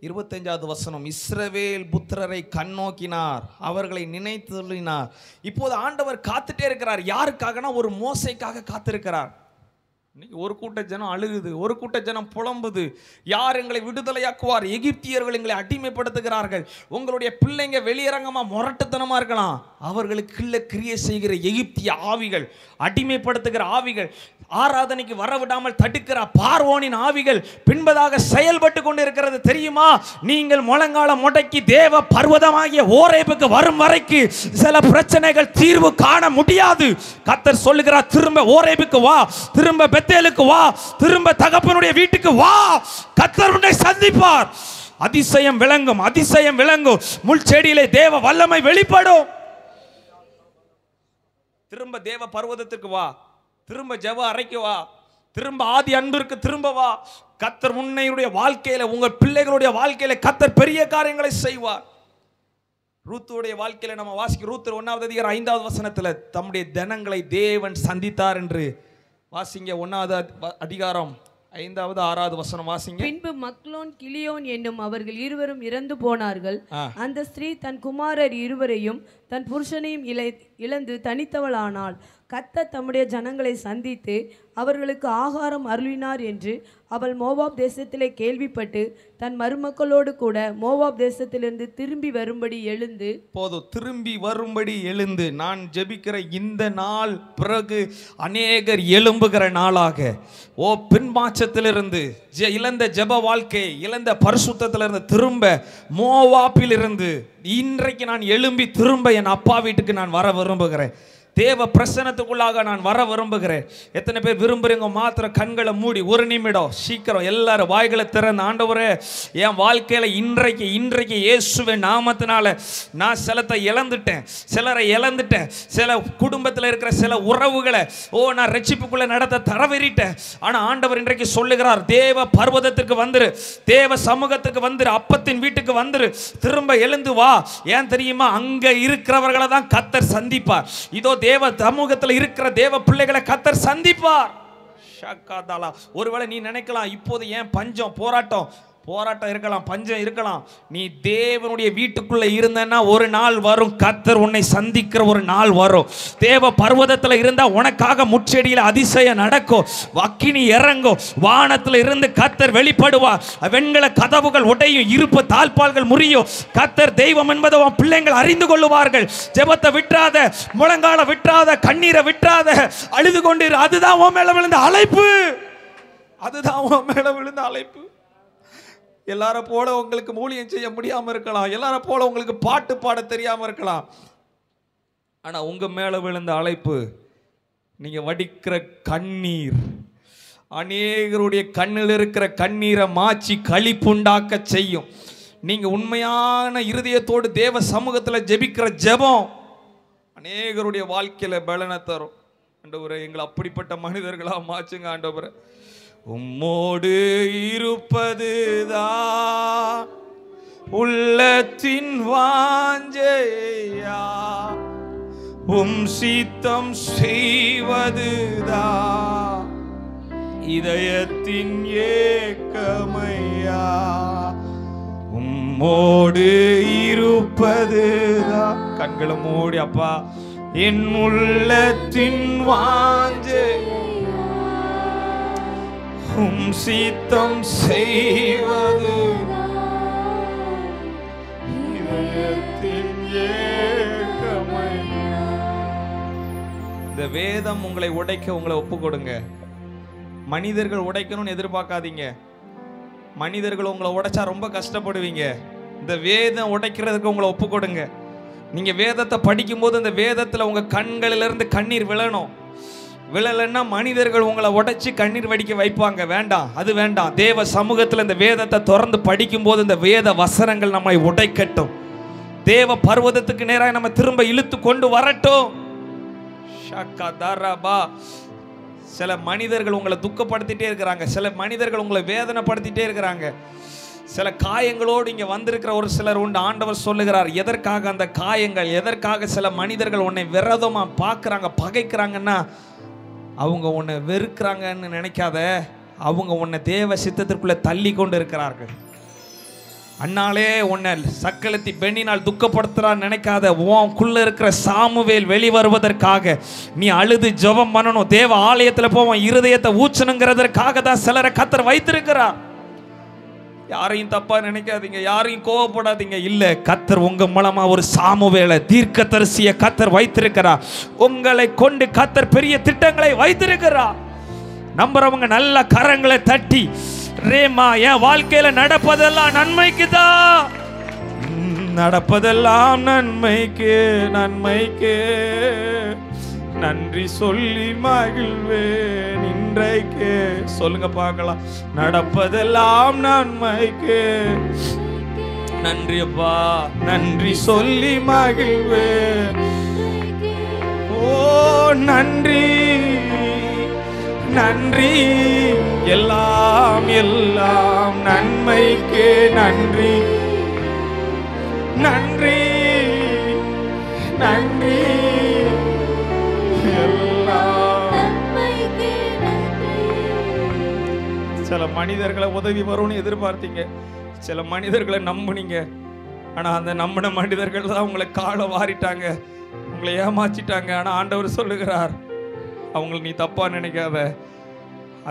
25வது வசனம், இஸ்ரவேல் புத்திரரை கண்ணோக்கினார், அவர்களை நினைத்துள்ளினார். இப்போது ஆண்டவர் காத்துட்டே இருக்கிறார். யாருக்காகனா ஒரு மோசைக்காக காத்திருக்கிறார். இன்னைக்கு ஒரு கூட்ட ஜனம் அழுகுது, ஒரு கூட்ட ஜனம் புலம்புது. யார் எங்களை விடுதலையாக்குவார்? எகிப்தியர்கள் எங்களை அடிமைப்படுத்துகிறார்கள். உங்களுடைய பிள்ளைங்க வெளியரங்கமா முரட்டுத்தனமா இருக்கலாம், அவர்களுக்குள்ள கிரியை செய்கிற எகிப்திய ஆவிகள், அடிமைப்படுத்துகிற ஆவிகள், ஆராதனைக்கு வரவிடாமல் தடுக்கிற பார்வோனின் ஆவிகள் பின்பதாக செயல்பட்டு கொண்டு இருக்கிறது தெரியுமா? நீங்கள் முழங்கால முடக்கி தேவ பர்வதமாகிய ஓரேபுக்கு வரும் வரைக்கு சில பிரச்சனைகள் தீர்வு காண முடியாது. கர்த்தர் சொல்லுகிறார், திரும்ப ஓரேபுக்கு வா, திரும்ப பெத்தேலுக்கு வா, திரும்ப தகப்பனுடைய வீட்டுக்கு வா, கர்த்தர் உன்னை சந்திப்பார். அதிசயம் விளங்கும், அதிசயம் விளங்கும். முள் செடியிலே தேவ வல்லமை வெளிப்படும். திரும்ப தேவ பர்வதத்திற்கு வா, திரும்ப ஜெப அறைக்கு வா, திரும்ப ஆதி அன்பிற்கு திரும்ப வா. கர்த்தர் உன்னையுடைய வாழ்க்கையில, உங்கள் பிள்ளைகளுடைய வாழ்க்கையில கர்த்தர் பெரிய காரியங்களை செய்வார். ரூத்துடைய வாழ்க்கையில நம்ம வாசிக்க, ரூத்து 1வது அதிகாரம் 5வது வசனத்துல தம்முடைய ஜனங்களை தேவன் சந்தித்தார் என்று வாசிங்க. 1வது அதிகாரம் 5வது 6வது வசனம் வாசிங்க. பின்பு மக்லோன் கிலியோன் என்னும் அவர்கள் இருவரும் இறந்து போனார்கள். அந்த ஸ்திரீ தன் குமாரர் இருவரையும் தன் புருஷனையும் இழந்து தனித்தவளானாள். கர்த்தர் தம்முடைய ஜனங்களை சந்தித்து அவர்களுக்கு ஆகாரம் அருளினார் என்று அவள் மோவாப் தேசத்திலே கேள்விப்பட்டு தன் மருமக்களோடு கூட மோவாப் தேசத்திலிருந்து திரும்பி வரும்படி எழுந்து, போதும், திரும்பி வரும்படி எழுந்து, நான் ஜெபிக்கிற இந்த நாள் பிறகு அநேகர் எழும்புகிற நாளாக, ஓ பின்மாற்றத்திலிருந்து இழந்த ஜெப வாழ்க்கை, இழந்த பரிசுத்தத்திலிருந்து திரும்ப மோவாப்பிலிருந்து இன்றைக்கு நான் எழும்பி திரும்ப என் அப்பா வீட்டுக்கு நான் வர விரும்புகிறேன். தேவ பிரசன்னத்துக்குள்ளாக நான் வர விரும்புகிறேன். எத்தனை பேர் விரும்புறீங்க? மாத்திர கண்களை மூடி ஒரு நிமிடம் சீக்கிரம் எல்லாரும் வாய்களை திறந்த, ஆண்டவரே என் வாழ்க்கையில இன்றைக்கு இயேசுவின் நாமத்தினால நான் சிலத்தை இழந்துட்டேன், சிலரை இழந்துட்டேன், சில குடும்பத்தில் இருக்கிற சில உறவுகளை நான் ரட்சிப்புக்குள்ள நடத்த தரவறிட்டேன். ஆனா ஆண்டவர் இன்றைக்கு சொல்லுகிறார், தேவ பர்வதத்துக்கு வந்துரு, தேவ சமூகத்துக்கு வந்துரு, அப்பத்தின் வீட்டுக்கு வந்துரு, திரும்ப எழுந்து வா. ஏன் தெரியுமா? அங்க இருக்கிறவர்களை தான் கர்த்தர் சந்திப்பார். இதோ தேவ சமூகத்தில் இருக்கிற தேவ பிள்ளைகளை கர்த்தர் சந்திப்பார். ஒருவேளை நீ நினைக்கலாம், இப்போது ஏன் பஞ்சம் போராட்டம் இருக்கலாம், பஞ்சம் இருக்கலாம். நீ தேவனுடைய வீட்டுக்குள்ள இருந்தன்னா ஒரு நாள் வரும், கர்த்தர் உன்னை சந்திக்கிற ஒரு நாள் வரும். தேவ பர்வதத்தில் இருந்தா உனக்காக முச்செடியில் அதிசயம் நடக்கும், அக்கினி இறங்கும், வானத்தில் இருந்து கர்த்தர் வெளிப்படுவார், வெண்கல கதவுகள் உடையும், இருப்பு தாழ்பால்கள் முறியும். கர்த்தர் தெய்வம் என்பதை உன் பிள்ளைகள் அறிந்து கொள்ளுவார்கள். ஜெபத்தை விட்டுறாத, முழங்கால விட்டுறாத, கண்ணீரை விட்டுறாத, அழுது கொண்டிரு. அதுதான் உன் மேல விழுந்த அழைப்பு, அதுதான் உன் மேல விழுந்த அழைப்பு. எல்லாரும் போல உங்களுக்கு ஊழியம் செய்ய முடியாம இருக்கலாம், எல்லாரும் போல உங்களுக்கு பாட்டு பாட தெரியாம இருக்கலாம். ஆனா உங்க மேல விழுந்த அழைப்பு, நீங்க வடிக்கிற கண்ணீர் அநேகருடைய கண்ணில் இருக்கிற கண்ணீரை மாற்றி களிப்புண்டாக்க செய்யும். நீங்க உண்மையான இருதயத்தோடு தேவ சமூகத்தில் ஜெபிக்கிற ஜெபம் அநேகருடைய வாழ்க்கையில பலனை தரும். ஆண்டவரே எங்களை அப்படிப்பட்ட மனிதர்களா மாற்றுங்க. ஆண்டவரே உம்மோடு இருப்பதுதான் உள்ளத்தின் வாஞ்சையா, உம் சித்தம் செய்வதுதான் இதயத்தின் ஏக்கமையா. உம்மோடு இருப்பதுதான். கண்களை மூடி அப்பா, என் உள்ளத்தின் வாஞ்சை, உம் சித்தம் செய்வது இதயத்தின் ஏக்கமையா. இந்த வேதம் உங்களை உடைக்க உங்களை ஒப்பு கொடுங்க. மனிதர்கள் உடைக்கணும்னு எதிர்பார்க்காதீங்க. மனிதர்கள் உங்களை உடைச்சா ரொம்ப கஷ்டப்படுவீங்க. இந்த வேதம் உடைக்கிறதுக்கு உங்களை ஒப்பு கொடுங்க. நீங்க வேதத்தை படிக்கும்போது அந்த வேதத்துல உங்க கண்களிலிருந்து கண்ணீர் விழணும். விழலைன்னா மனிதர்கள் உங்களை உடைச்சி கண்ணீர் வடிக்க வைப்பாங்க. வேண்டாம், அது வேண்டாம். தேவ சமூகத்தில் இந்த வேதத்தை திறந்து படிக்கும்போது இந்த வேத வசனங்கள் நம்மை உடைக்கட்டும். தேவ பர்வதத்துக்கு நேராக நம்ம திரும்ப இழுத்து கொண்டு வரட்டும். சில மனிதர்கள் உங்களை துக்கப்படுத்திட்டே இருக்கிறாங்க, சில மனிதர்கள் உங்களை வேதனைப்படுத்திட்டே இருக்கிறாங்க, சில காயங்களோடு இங்கே வந்திருக்கிற ஒரு சிலர் உண்டு. ஆண்டவர் சொல்லுகிறார், எதற்காக அந்த காயங்கள், எதற்காக சில மனிதர்கள் உன்னை விரோதமாக பார்க்குறாங்க, பகைக்கிறாங்கன்னா அவங்க உன்னை வெறுக்கிறாங்கன்னு நினைக்காத, அவங்க உன்னை தேவ சித்தத்திற்குள்ளே தள்ளி கொண்டு இருக்கிறார்கள். அண்ணாலே உன்னை சக்களத்தி பெண்ணினால் துக்கப்படுத்துறான்னு நினைக்காத, உனக்குள்ள இருக்கிற சாமுவேல் வெளிவருவதற்காக நீ அழுது ஜெபம் பண்ணணும். தேவ ஆலயத்தில் போவான், இருதயத்தை ஊச்சணுங்கிறதற்காக தான் சிலரை கர்த்தர் வைத்திருக்கிறார். யாரையும் தப்பா நினைக்காதீங்க, யாரையும் கோவப்படாதீங்க. இல்ல, கர்த்தர் உங்க மூலமா ஒரு சாமுவேலை தீர்க்கதரிசிய கர்த்தர் வைத்திருக்கிறார். உங்களை கொண்டு கர்த்தர் பெரிய திட்டங்களை வைத்திருக்கிறார். நம்புறவங்க நல்ல கரங்களை தட்டி, ரேமா, என் வாழ்க்கையில நடப்பதெல்லாம் நன்மைக்கு தான், நடப்பதெல்லாம் நன்மைக்கு, நன்மைக்கு நன்றி சொல்லி மகிழ்வேன் இன்றைக்கு. சொல்லுங்க பார்க்கலாம். நடப்பதெல்லாம் நன்மைக்கு, நன்றி அப்பா, நன்றி சொல்லி மகிழ்வேன். ஓ நன்றி, நன்றி, எல்லாம் எல்லாம் நன்மைக்கு நன்றி, நன்றி, நன்றி, சில மனிதர்களை உதவி வரும்னு எதிர்பார்த்தீங்க, சில மனிதர்களை நம்புனீங்க. ஆனா அந்த நம்பின மனிதர்கள் தான் உங்களை காலை வாரிட்டாங்க, உங்களை ஏமாச்சிட்டாங்க. ஆனா ஆண்டவர் சொல்லுகிறார், அவங்களை நீ தப்பா நினைக்காத.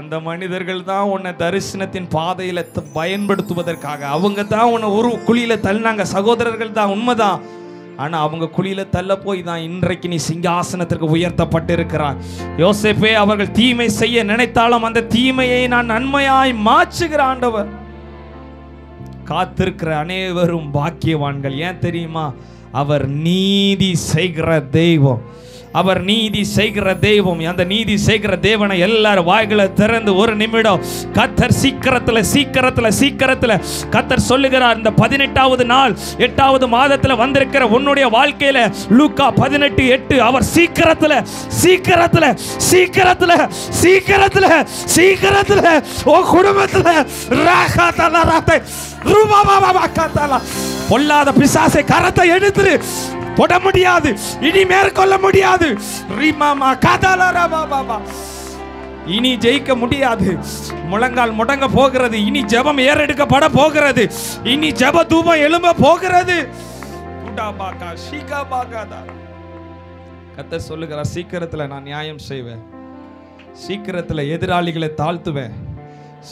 அந்த மனிதர்கள் தான் உன்னை தரிசனத்தின் பாதையில பயன்படுத்துவதற்காக, அவங்க தான் உன்னை ஒரு குழியில தள்ளினாங்க. சகோதரர்கள் தான், உண்மைதான். ஆனா அவங்க குழியில தள்ள போய் தான் இன்றைக்கு நீ சிங்காசனத்திற்கு உயர்த்தப்பட்டு இருக்கிறாய். யோசேப்பே, அவர்கள் தீமை செய்ய நினைத்தாலும் அந்த தீமையை நான் நன்மையாய் மாற்றுகிற ஆண்டவர். காத்திருக்கிற அனைவரும் பாக்கியவான்கள். ஏன் தெரியுமா? அவர் நீதி செய்கிற தெய்வம், அவர் நீதி செய்கிற தெய்வம். அந்த நீதி செய்கிற தேவனை எல்லாரும் வாய்களை திறந்து ஒரு நிமிடம் கர்த்தர் சீக்கிரத்தில் கர்த்தர் சொல்லுகிறார். இந்த 18வது நாள் 8வது மாதத்தில் வந்திருக்கிற உன்னுடைய வாழ்க்கையில லூக்கா 18:8 அவர் சீக்கிரத்தில் ஓ குடும்பத்தில் பொல்லாத பிசாசை கரத்தை எடுத்து தொட முடியாது, இனி மேற்கொள்ள முடியாது. இனி ஜெயிக்க முடியாது. முழங்கால் முடங்க போகிறது. இனி ஜெபம் ஏறெடுக்கப்பட போகிறது. இனி ஜெப தூபம் எழும்ப போகிறது. கர்த்தர் சொல்லுகிறார், சீக்கிரத்தில் நான் நியாயம் செய்வேன், சீக்கிரத்தில் எதிராளிகளை தாழ்த்துவேன்,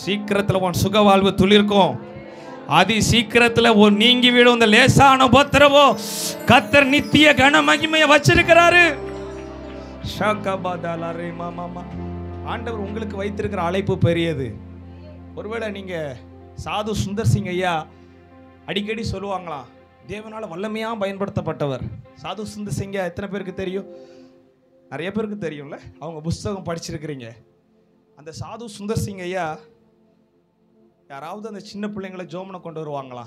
சீக்கிரத்தில் உன் சுக வாழ்வு துளிர்க்கும், அதி சீக்கிரத்தில் ஒரு நீங்கி விடும் இந்த லேசான உபத்திரவோ. கர்த்தர் நித்திய கன மகிமையை வச்சிருக்கிறாரு. ஆண்டவர் உங்களுக்கு வைத்திருக்கிற அழைப்பு பெரியது. ஒருவேளை நீங்க சாது சுந்தர் சிங் ஐயா அடிக்கடி சொல்லுவாங்களாம், தேவனால வல்லமையா பயன்படுத்தப்பட்டவர். சாது சுந்தர் சிங் ஐயா எத்தனை பேருக்கு தெரியும்? நிறைய பேருக்கு தெரியும்ல, அவங்க புஸ்தகம் படிச்சிருக்கிறீங்க. அந்த சாது சுந்தர் சிங் ஐயா யாராவது அந்த சின்ன பிள்ளைங்களை ஜோமனை கொண்டு வருவாங்களா?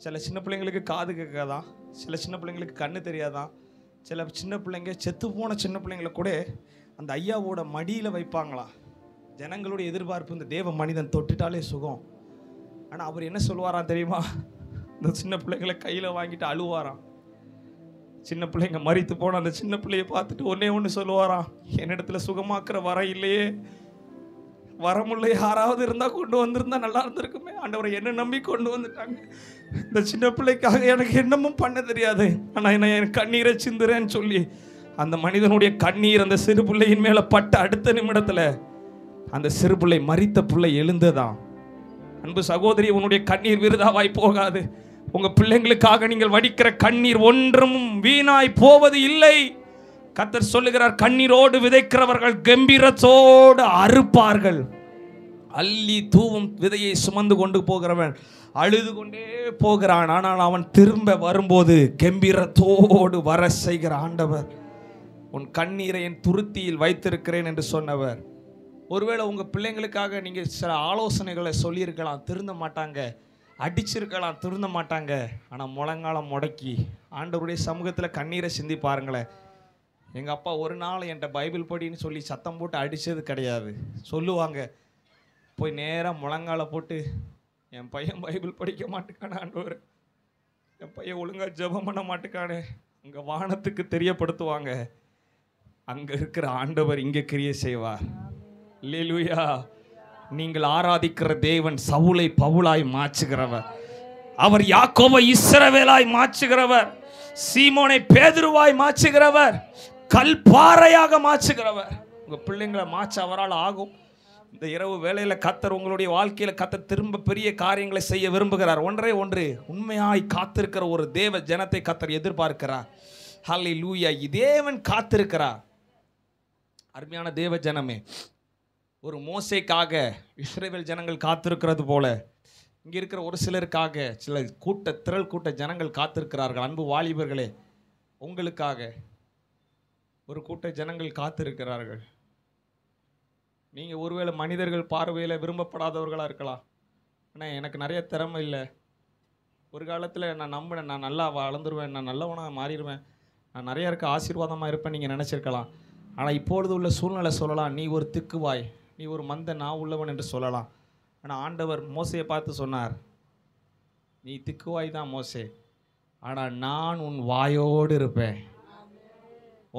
சில சின்ன பிள்ளைங்களுக்கு காது கேட்காதான், சில சின்ன பிள்ளைங்களுக்கு கண்ணு தெரியாதான், சில சின்ன பிள்ளைங்க செத்து போன சின்ன பிள்ளைங்களை கூட அந்த ஐயாவோட மடியில் வைப்பாங்களா. ஜனங்களுடைய எதிர்பார்ப்பு இந்த தேவ மனிதன் தொட்டுட்டாலே சுகம். ஆனால் அவர் என்ன சொல்லுவாராம் தெரியுமா? இந்த சின்ன பிள்ளைங்களை கையில் வாங்கிட்டு அழுவாராம். சின்ன பிள்ளைங்க மறித்து போன அந்த சின்ன பிள்ளையை பார்த்துட்டு ஒன்று சொல்லுவாராம், என்னிடத்துல சுகமாக்குற வரம் இல்லையே, வரமுள்ள யாராவது இருந்தால் கொண்டு வந்திருந்தா நல்லா இருந்திருக்குமே. ஆண்டவரை என்ன நம்பி கொண்டு வந்துட்டாங்க. இந்த சின்ன பிள்ளைக்காக எனக்கு என்னமும் பண்ண தெரியாது, ஆனால் என்ன என் கண்ணீரை சிந்துறேன்னு சொல்லி அந்த மனிதனுடைய கண்ணீர் அந்த சிறு பிள்ளையின் மேலே பட்ட அடுத்த நிமிடத்தில் அந்த சிறு பிள்ளை மரித்த பிள்ளை எழுந்ததான். அன்பு சகோதரி, உன்னுடைய கண்ணீர் விருதாவாய் போகாது. உங்கள் பிள்ளைங்களுக்காக நீங்கள் வடிக்கிற கண்ணீர் ஒன்றும் வீணாய் போவது இல்லை. கர்த்தர் சொல்லுகிறார், கண்ணீரோடு விதைக்கிறவர்கள் கம்பீரத்தோடு அறுப்பார்கள். அள்ளி தூவும் விதையை சுமந்து கொண்டு போகிறவன் அழுது கொண்டே போகிறான், ஆனால் அவன் திரும்ப வரும்போது கம்பீரத்தோடு வர செய்கிற ஆண்டவர். உன் கண்ணீரை என் துருத்தியில் வைத்திருக்கிறேன் என்று சொன்னவர். ஒருவேளை உங்கள் பிள்ளைங்களுக்காக நீங்கள் சில ஆலோசனைகளை சொல்லியிருக்கலாம், திருந்த மாட்டாங்க, அடிச்சிருக்கலாம், திருந்த மாட்டாங்க. ஆனால் முழங்காலம் முடக்கி ஆண்டவருடைய சமூகத்தில் கண்ணீரை சிந்தி பாருங்களேன். எங்கள் அப்பா ஒரு நாள் என்கிட்ட பைபிள் படின்னு சொல்லி சத்தம் போட்டு அடித்தது கிடையாது. சொல்லுவாங்க, போய் நேராக முழங்கால போட்டு, என் பையன் பைபிள் படிக்க மாட்டேக்கானே ஆண்டவர், என் பையன் ஒழுங்காக ஜெபம் பண்ண மாட்டேக்கானே, அங்கே வானத்துக்கு தெரியப்படுத்துவாங்க. அங்க இருக்கிற ஆண்டவர் இங்க கிரியை செய்வார். அல்லேலூயா. நீங்கள் ஆராதிக்கிற தேவன் சவுலை பவுலாய் மாற்றுகிறவர். அவர் யாக்கோபை இஸ்ரவேலாய் மாற்றுகிறவர். சீமோனை பேதுருவாய் மாற்றுகிறவர். கல்பாறையாக மாற்றுகிறவர். உங்க பிள்ளைங்களை மாற்ற அவரால் ஆகும். இந்த இரவு வேளையில் கர்த்தர் உங்களுடைய வாழ்க்கையில் கர்த்தர் திரும்ப பெரிய காரியங்களை செய்ய விரும்புகிறார். ஒன்றே ஒன்று, உண்மையாய் காத்திருக்கிற ஒரு தேவ ஜனத்தை கர்த்தர் எதிர்பார்க்கிறார். ஹல்லேலூயா. தேவன் காத்திருக்கிறார். அருமையான தேவ ஜனமே, ஒரு மோசேக்காக இஸ்ரவேல் ஜனங்கள் காத்திருக்கிறது போல இங்கே இருக்கிற ஒரு சிலருக்காக சில திரள் கூட்ட ஜனங்கள் காத்திருக்கிறார்கள். அன்பு வாலிபர்களே, உங்களுக்காக ஒரு கூட்ட ஜனங்கள் காத்திருக்கிறார்கள். நீங்கள் ஒருவேளை மனிதர்கள் பார்வையில் விரும்பப்படாதவர்களாக இருக்கலாம். ஆனால் எனக்கு நிறைய திறமை இல்லை, ஒரு காலத்தில் நான் நம்பினேன், நான் நல்லா வளர்ந்துருவேன், நான் நல்லவனாக மாறிடுவேன், நான் நிறையா இருக்க ஆசீர்வாதமாக இருப்பேன் நீங்கள் நினச்சிருக்கலாம். ஆனால் இப்பொழுது உள்ள சூழ்நிலை சொல்லலாம், நீ ஒரு திக்குவாய், நீ ஒரு மந்த நான் உள்ளவன் என்று சொல்லலாம். ஆனால் ஆண்டவர் மோசையை பார்த்து சொன்னார், நீ திக்குவாய் தான் மோசே, ஆனால் நான் உன் வாயோடு இருப்பேன்.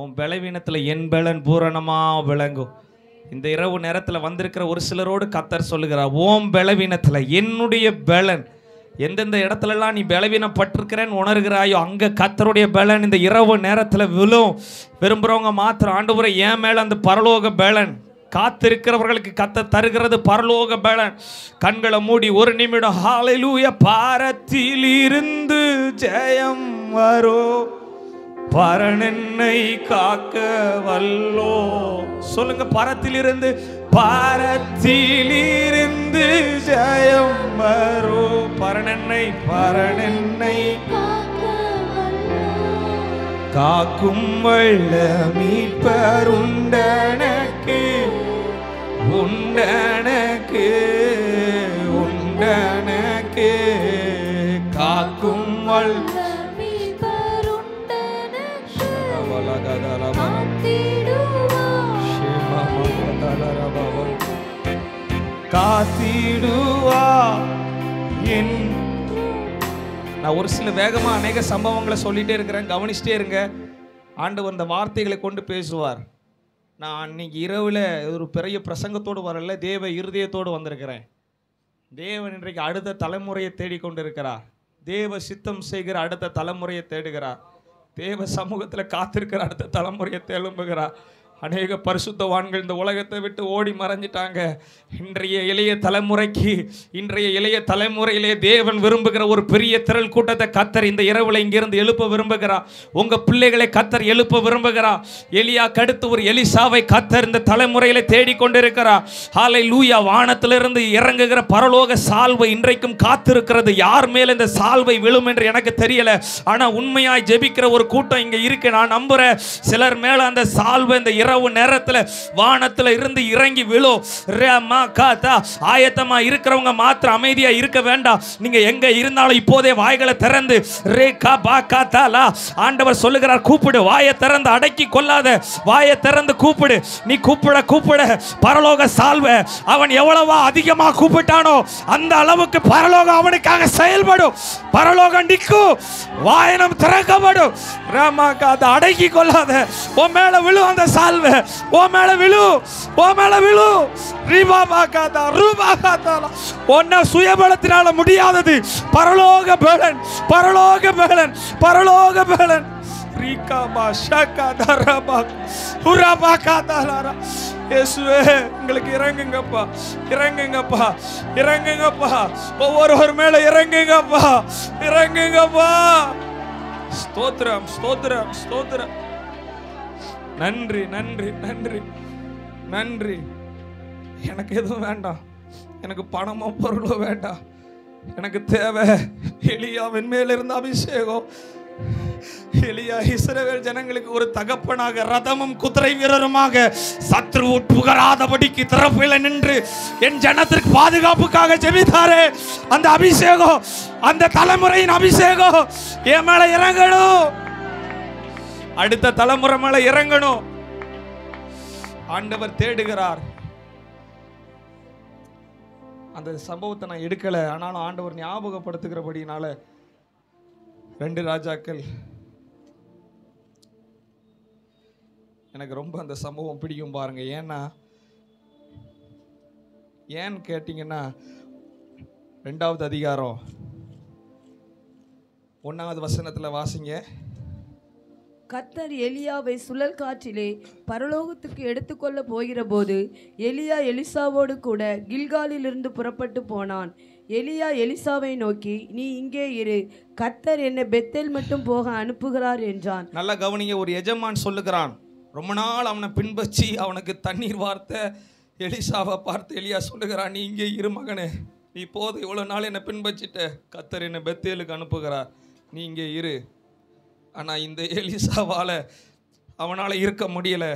உன் பலவீனத்தில் என் பலன் பூரணமாக விளங்கும். இந்த இரவு நேரத்தில் வந்திருக்கிற ஒரு சிலரோடு கர்த்தர் சொல்லுகிறார், ஓம் பலவீனத்தில் என்னுடைய பலன். எந்தெந்த இடத்துலலாம் நீ பலவீனப்பட்டிருக்கிறேன்னு உணர்கிறாயோ அங்கே கர்த்தருடைய பலன் இந்த இரவு நேரத்தில் விழும். விரும்புகிறவங்க மாத்திரம் ஆண்டவரே என் மேலே அந்த பரலோக பலன், காத்திருக்கிறவர்களுக்கு கர்த்தர் தருகிறது பரலோக பலன். கண்களை மூடி ஒரு நிமிடம் ஹல்லேலூயா. பாரத்தில் இருந்து ஜெயம் வரும், பரனென்னை காக்க வல்லோ. சொல்லுங்க, பரத்திலிருந்து ஜெயம் வரும், பரனென்னை காக்கும் வல்ல மீட்பர் உண்டனக்கு காக்கும் வல்ல காத்திடுவா. நான் ஒரு சில வேகமா அநேக சம்பவங்களை சொல்லிட்டே இருக்கிறேன், கவனிச்சிட்டே இருங்க. ஆண்டவர் இந்த வார்த்தைகளை கொண்டு பேசுவார். நான் அன்னைக்கு இரவில் ஒரு பெரிய பிரசங்கத்தோடு வரல, தேவ இருதயத்தோடு வந்திருக்கிறேன். தேவன் இன்றைக்கு அடுத்த தலைமுறையை தேடிக்கொண்டு இருக்கிறார். தேவ சித்தம் செய்கிற அடுத்த தலைமுறையை தேடுகிறார். தேவ சமூகத்தில் காத்திருக்கிற அடுத்த தலைமுறையை எழும்புகிறார். அநேக பரிசுத்தவான்கள் இந்த உலகத்தை விட்டு ஓடி மறைஞ்சிட்டாங்க. இன்றைய இளைய தலைமுறையிலே தேவன் விரும்புகிற ஒரு பெரிய திரள் கூட்டத்தை கர்த்தர் இந்த இரவுல இங்கிருந்து எழுப்ப விரும்புகிறார். உங்க பிள்ளைகளை கர்த்தர் எழுப்ப விரும்புகிறார். எலியா கடுத்து ஒரு எலிசாவை கர்த்தர் இந்த தலைமுறையில தேடிக்கொண்டிருக்கிறார். ஹல்லேலூயா. வானத்திலிருந்து இறங்குகிற பரலோக சால்வை இன்றைக்கும் காத்திருக்கிறது. யார் மேல இந்த சால்வை விழும் என்று எனக்கு தெரியல, ஆனா உண்மையாய் ஜெபிக்கிற ஒரு கூட்டம் இங்க இருக்கு. நான் நம்புறேன் சிலர் மேல அந்த சால்வை இந்த இரவு நேரத்தில் வானத்தில் இருந்து இறங்கி விழும். ஆயத்தமா இருக்கிறவங்க மாத்திரம் அமைதியா இருக்க வேண்டாம். நீங்க எங்க இருந்தாலும் இப்போதே வாய்களை திறந்து ஆண்டவர் சொல்லுகிறார், கூப்பிடு. வாயை திறந்து அடக்கி கொள்ளாத, வாயை திறந்து கூப்பிடு. நீ கூப்பிட பரலோக சால்வை அவன் எவ்வளவா அதிகமா கூப்பிட்டானோ அந்த அளவுக்கு பரலோகம் அவனுக்காக செயல்படும். பரலோகம் நிற்கும், வாயனம் திறக்கப்படும். அடக்கி கொள்ளாத, உன் மேல விழு அந்த சால்வை, உன் மேல விழு. உன்னை சுயபலத்தினால முடியாதது. பரலோக பலன். உங்களுக்கு இறங்குங்கப்பா. ஒவ்வொரு மேல இறங்குங்கப்பா. ஸ்தோத்திரம். நன்றி. எனக்கு எதுவும் வேண்டாம், எனக்கு பணமோ பொருளோ வேண்டாம். எனக்கு தேவை எலியாவின் மேல இருந்த அபிஷேகம். எலியா இஸ்ரவேல் ஜனங்களுக்கு ஒரு தகப்பனாக, ரதமும் குதிரை வீரருமாக, சத்ரு உட்புகராதபடிக்கு திறப்பில நின்று என் ஜனத்திற்கு பாதுகாப்புக்காக ஜெபித்தாரே, அந்த அபிஷேகம், அந்த தலைமுறையின் அபிஷேகம் என் மேல இறங்கணும். அடுத்த தலைமுறை மேல இறங்கணும். ஆண்டவர் தேடுகிறார். அந்த சம்பவத்தை நான் எடுக்கல, ஆனாலும் ஆண்டவர் ஞாபகப்படுத்துகிறபடினால 2 ராஜாக்கள் எனக்கு ரொம்ப அந்த சம்பவம் பிடிக்கும் பாருங்க. ஏன்னு கேட்டிங்கன்னா 2வது அதிகாரம் 1வது வசனத்தில் வாசிங்க. கர்த்தர் எலியாவை சுழல் காற்றிலே பரலோகத்துக்கு எடுத்துக்கொள்ள போகிற போது எலியா எலிசாவோடு கூட கில்காலிலிருந்து புறப்பட்டு போனான். எலியா எலிசாவை நோக்கி, நீ இங்கே இரு, கர்த்தர் என்னை பெத்தேல் மட்டும் போக அனுப்புகிறார் என்றான். நல்லா கவனிங்க. ஒரு எஜமான் சொல்லுகிறான். ரொம்ப நாள் அவனை பின்பற்றி அவனுக்கு தண்ணீர் வார்த்த எலிசாவை பார்த்து எலியா சொல்லுகிறான், நீ இங்கே இரு மகனே, நீ போது, இவ்வளோ நாள் என்னை பின்பற்றிட்ட, கர்த்தர் என்னை பெத்தேலுக்கு அனுப்புகிறார், நீ இங்கே இரு. ஆனால் இந்த எலிசாவால் அவனால் இருக்க முடியலை.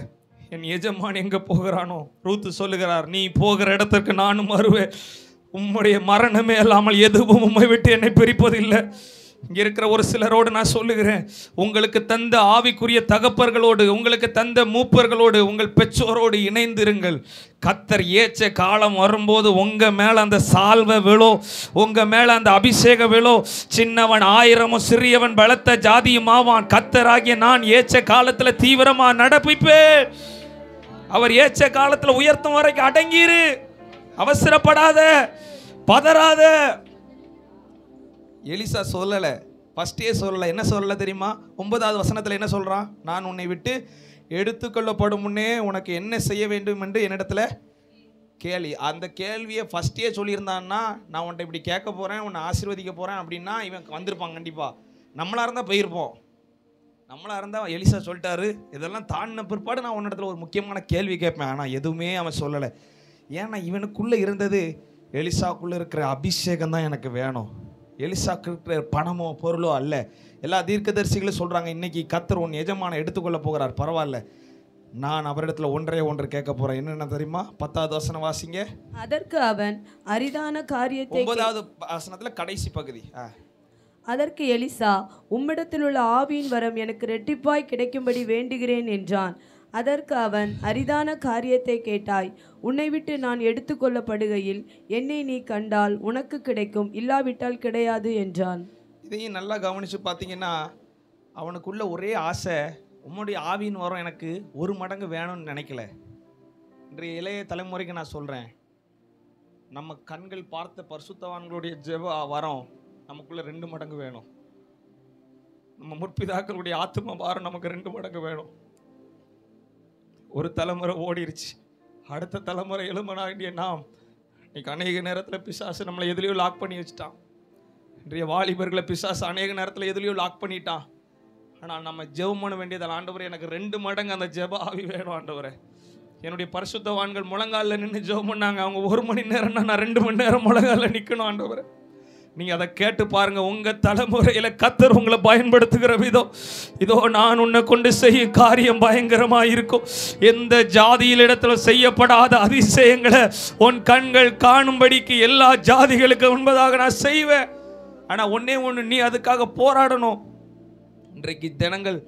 என் எஜமான் எங்கே போகிறானோ, ரூத்து சொல்லுகிறார், நீ போகிற இடத்திற்கு நானும் வருவேன், உம்முடைய மரணமே இல்லாமல் எதுவும் உம்மை விட்டு என்னை பிரிப்பதில்லை. இங்கே இருக்கிற ஒரு சிலரோடு நான் சொல்லுகிறேன், உங்களுக்கு தந்த ஆவிக்குரிய தகப்பர்களோடு, உங்களுக்கு தந்த மூப்பர்களோடு, உங்கள் பெற்றோரோடு இணைந்திருங்கள். கர்த்தர் ஏற்ற காலம் வரும்போது உங்கள் மேலே அந்த சால்வை விழும், உங்கள் மேலே அந்த அபிஷேகம் விழும். சின்னவன் 1000 சிறியவன் பலத்த ஜாதியும் ஆவான். கர்த்தராகிய நான் ஏற்ற காலத்தில் தீவிரமாக நடப்பிப்பேன். அவர் ஏற்ற காலத்தில் உயர்த்தும் வரைக்கும் அடங்கிரு, அவசரப்படாத, பதறாத. எலிசா சொல்லலை, ஃபஸ்ட்டே சொல்லலை. என்ன சொல்லலை தெரியுமா? 9வது வசனத்தில் என்ன சொல்கிறான்? நான் உன்னை விட்டு எடுத்துக்கொள்ளப்படும் முன்னே உனக்கு என்ன செய்ய வேண்டும் என்று என்னிடத்துல கேள்வி. அந்த கேள்வியை ஃபஸ்ட்டே சொல்லியிருந்தான்னா, நான் உன்னை இப்படி கேட்க போகிறேன், உன்னை ஆசீர்வதிக்க போகிறேன் அப்படின்னா இவன் வந்திருப்பான் கண்டிப்பாக. நம்மளாக இருந்தால் போயிருப்போம். நம்மளாக இருந்தால் எலிசா சொல்லிட்டாரு, இதெல்லாம் தாண்டின பிற்பாடு நான் உன்னிடத்துல ஒரு முக்கியமான கேள்வி கேட்பேன். ஆனால் எதுவுமே அவன் சொல்லலை. ஏன்னா இவனுக்குள்ளே இருந்தது, எலிசாக்குள்ளே இருக்கிற அபிஷேகம் தான் எனக்கு வேணும், எலிசாக்கு இருக்கிற பணமோ பொருளோ அல்ல. எல்லா தீர்க்கதரிசிகளும் சொல்கிறாங்க, இன்றைக்கி கர்த்தர் உன் எஜமான எடுத்துக்கொள்ள போகிறார், பரவாயில்ல, நான் அவரிடத்துல ஒன்று கேட்க போகிறேன். என்னென்ன தெரியுமா? 10வது வசனம் வாசிங்க. அதற்கு அவன் அரிதான காரியத்தை, 9வது வசனத்தில் கடைசி பகுதி. அதற்கு எலிசா, உம்மிடத்தில் உள்ள ஆவியின் வரம் எனக்கு இரட்டிப்பாய் கிடைக்கும்படி வேண்டுகிறேன் என்றான். அதற்கு அவன், அரிதான காரியத்தை கேட்டாய், உன்னை விட்டு நான் எடுத்துக்கொள்ளப்படுகையில் என்னை நீ கண்டால் உனக்கு கிடைக்கும், இல்லாவிட்டால் கிடையாது என்றான். இதையும் நல்லா கவனித்து பார்த்தீங்கன்னா, அவனுக்குள்ள ஒரே ஆசை, உம்முடைய ஆவியின் வரம் எனக்கு 1 மடங்கு வேணும்னு நினைக்கல. இன்றைய இளைய தலைமுறைக்கு நான் சொல்கிறேன், நம்ம கண்கள் பார்த்த பரிசுத்தவான்களுடைய ஜெப வரம் நமக்குள்ள 2 மடங்கு வேணும். நம்ம முற்பிதாக்களுடைய ஆத்ம பாரம் நமக்கு 2 மடங்கு வேணும். ஒரு தலைமுறை ஓடிருச்சு, அடுத்த தலைமுறை எழுமனா வேண்டிய நாம் இன்னைக்கு அநேக நேரத்தில் பிசாசு நம்மளை எதுலேயோ லாக் பண்ணி வச்சுட்டான். இன்றைய வாலிபர்களை பிசாசு அநேக நேரத்தில் எதுலேயோ லாக் பண்ணிட்டான். ஆனால் நம்ம ஜெபம் பண்ண வேண்டியதால், ஆண்டவரே எனக்கு 2 மடங்கு அந்த ஜெப ஆவி வேணும் ஆண்டவரே. என்னுடைய பரிசுத்தவான்கள் முழங்காலில் நின்று ஜெபம் பண்ணாங்க, அவங்க 1 மணி நேரம்னா நான் 2 மணி நேரம் முழங்காலில் நிற்கணும் ஆண்டவரே. நீங்கள் அதை கேட்டு பாருங்கள். உங்கள் தலைமுறையில் கர்த்தர் உங்களை பயன்படுத்துகிற விதம், இதோ நான் உன்னை கொண்டு செய்யும் காரியம் பயங்கரமாக இருக்கும். எந்த ஜாதியில் இடத்துல செய்யப்படாத அதிசயங்களை உன் கண்கள் காணும்படிக்கு எல்லா ஜாதிகளுக்கு முன்பதாக நான் செய்வேன். ஆனால் ஒன்னே ஒன்று, நீ அதுக்காக போராடணும். இன்றைக்கு தினங்கள்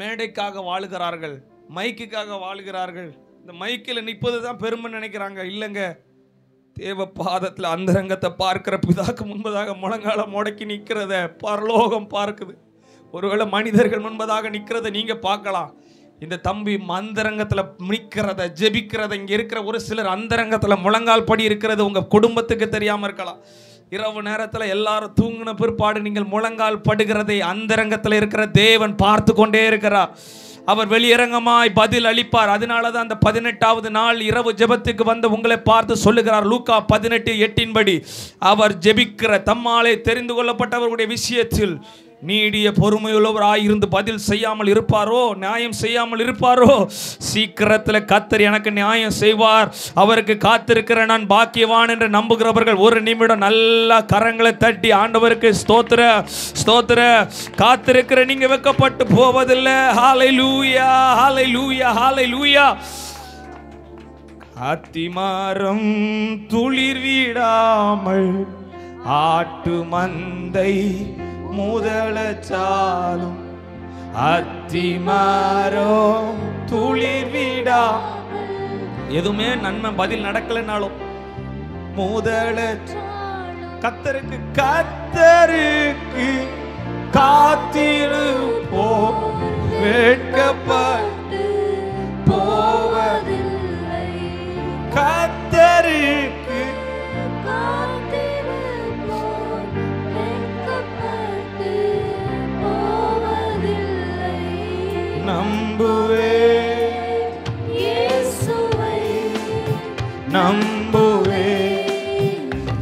மேடைக்காக வாழுகிறார்கள், மைக்குக்காக வாழுகிறார்கள். இந்த மைக்கில் நிற்பது தான் பெருமை நினைக்கிறாங்க. இல்லைங்க, தேவ பாதத்தில் அந்தரங்கத்தை பார்க்கிற பிதாக்கு முன்பதாக முழங்கால முடக்கி நிற்கிறத பரலோகம் பார்க்குது. ஒருவேளை மனிதர்கள் முன்பதாக நிற்கிறத நீங்கள் பார்க்கலாம். இந்த தம்பி அந்தரங்கத்தில் நிற்கிறத, ஜெபிக்கிறத, இங்கே இருக்கிற ஒரு சிலர் அந்தரங்கத்தில் முழங்கால் படி இருக்கிறது உங்கள் குடும்பத்துக்கு தெரியாமல் இருக்கலாம். இரவு நேரத்தில் எல்லாரும் தூங்கின பிற்பாடு நீங்கள் முழங்கால் படுகிறதை அந்தரங்கத்தில் இருக்கிற தேவன் பார்த்து கொண்டே இருக்கிறார். அவர் வெளியரங்கமாய் பதில் அளிப்பார். அதனால தான் அந்த 18வது நாள் இரவு ஜெபத்துக்கு வந்த உங்களை பார்த்து சொல்லுகிறார், லூக்கா 18:8 அவர் ஜெபிக்கிற தம்மாலே தெரிந்து கொள்ளப்பட்டவர்களுடைய விஷயத்தில் நீடிய பொறுமையுள்ளவராயிருந்து பதில் செய்யாமல் இருப்பாரோ, நியாயம் செய்யாமல் இருப்பாரோ, சீக்கிரத்தில் கர்த்தர் எனக்கு நியாயம் செய்வார், அவருக்கு காத்திருக்கிற நான் பாக்கியவான் என்று நம்புகிறவர்கள் 1 நிமிடம் நல்லா கரங்களை தட்டி ஆண்டவருக்கு ஸ்தோத்திர ஸ்தோத்திர. காத்திருக்கிற நீங்க வெட்கப்பட்டு போவதில்லை. ஹல்லேலூயா, ஹல்லேலூயா, ஹல்லேலூயா. அத்திமரம் துளிர் விடாமல் ஆட்டு மந்தை முதலச்சாலும், அத்திமரம் துளிர் விடா, எதுவுமே நன்மை பதில் நடக்கலைனாலும் கர்த்தருக்கு கர்த்தருக்கு காத்திருப்போம், வெட்கப்பட்டு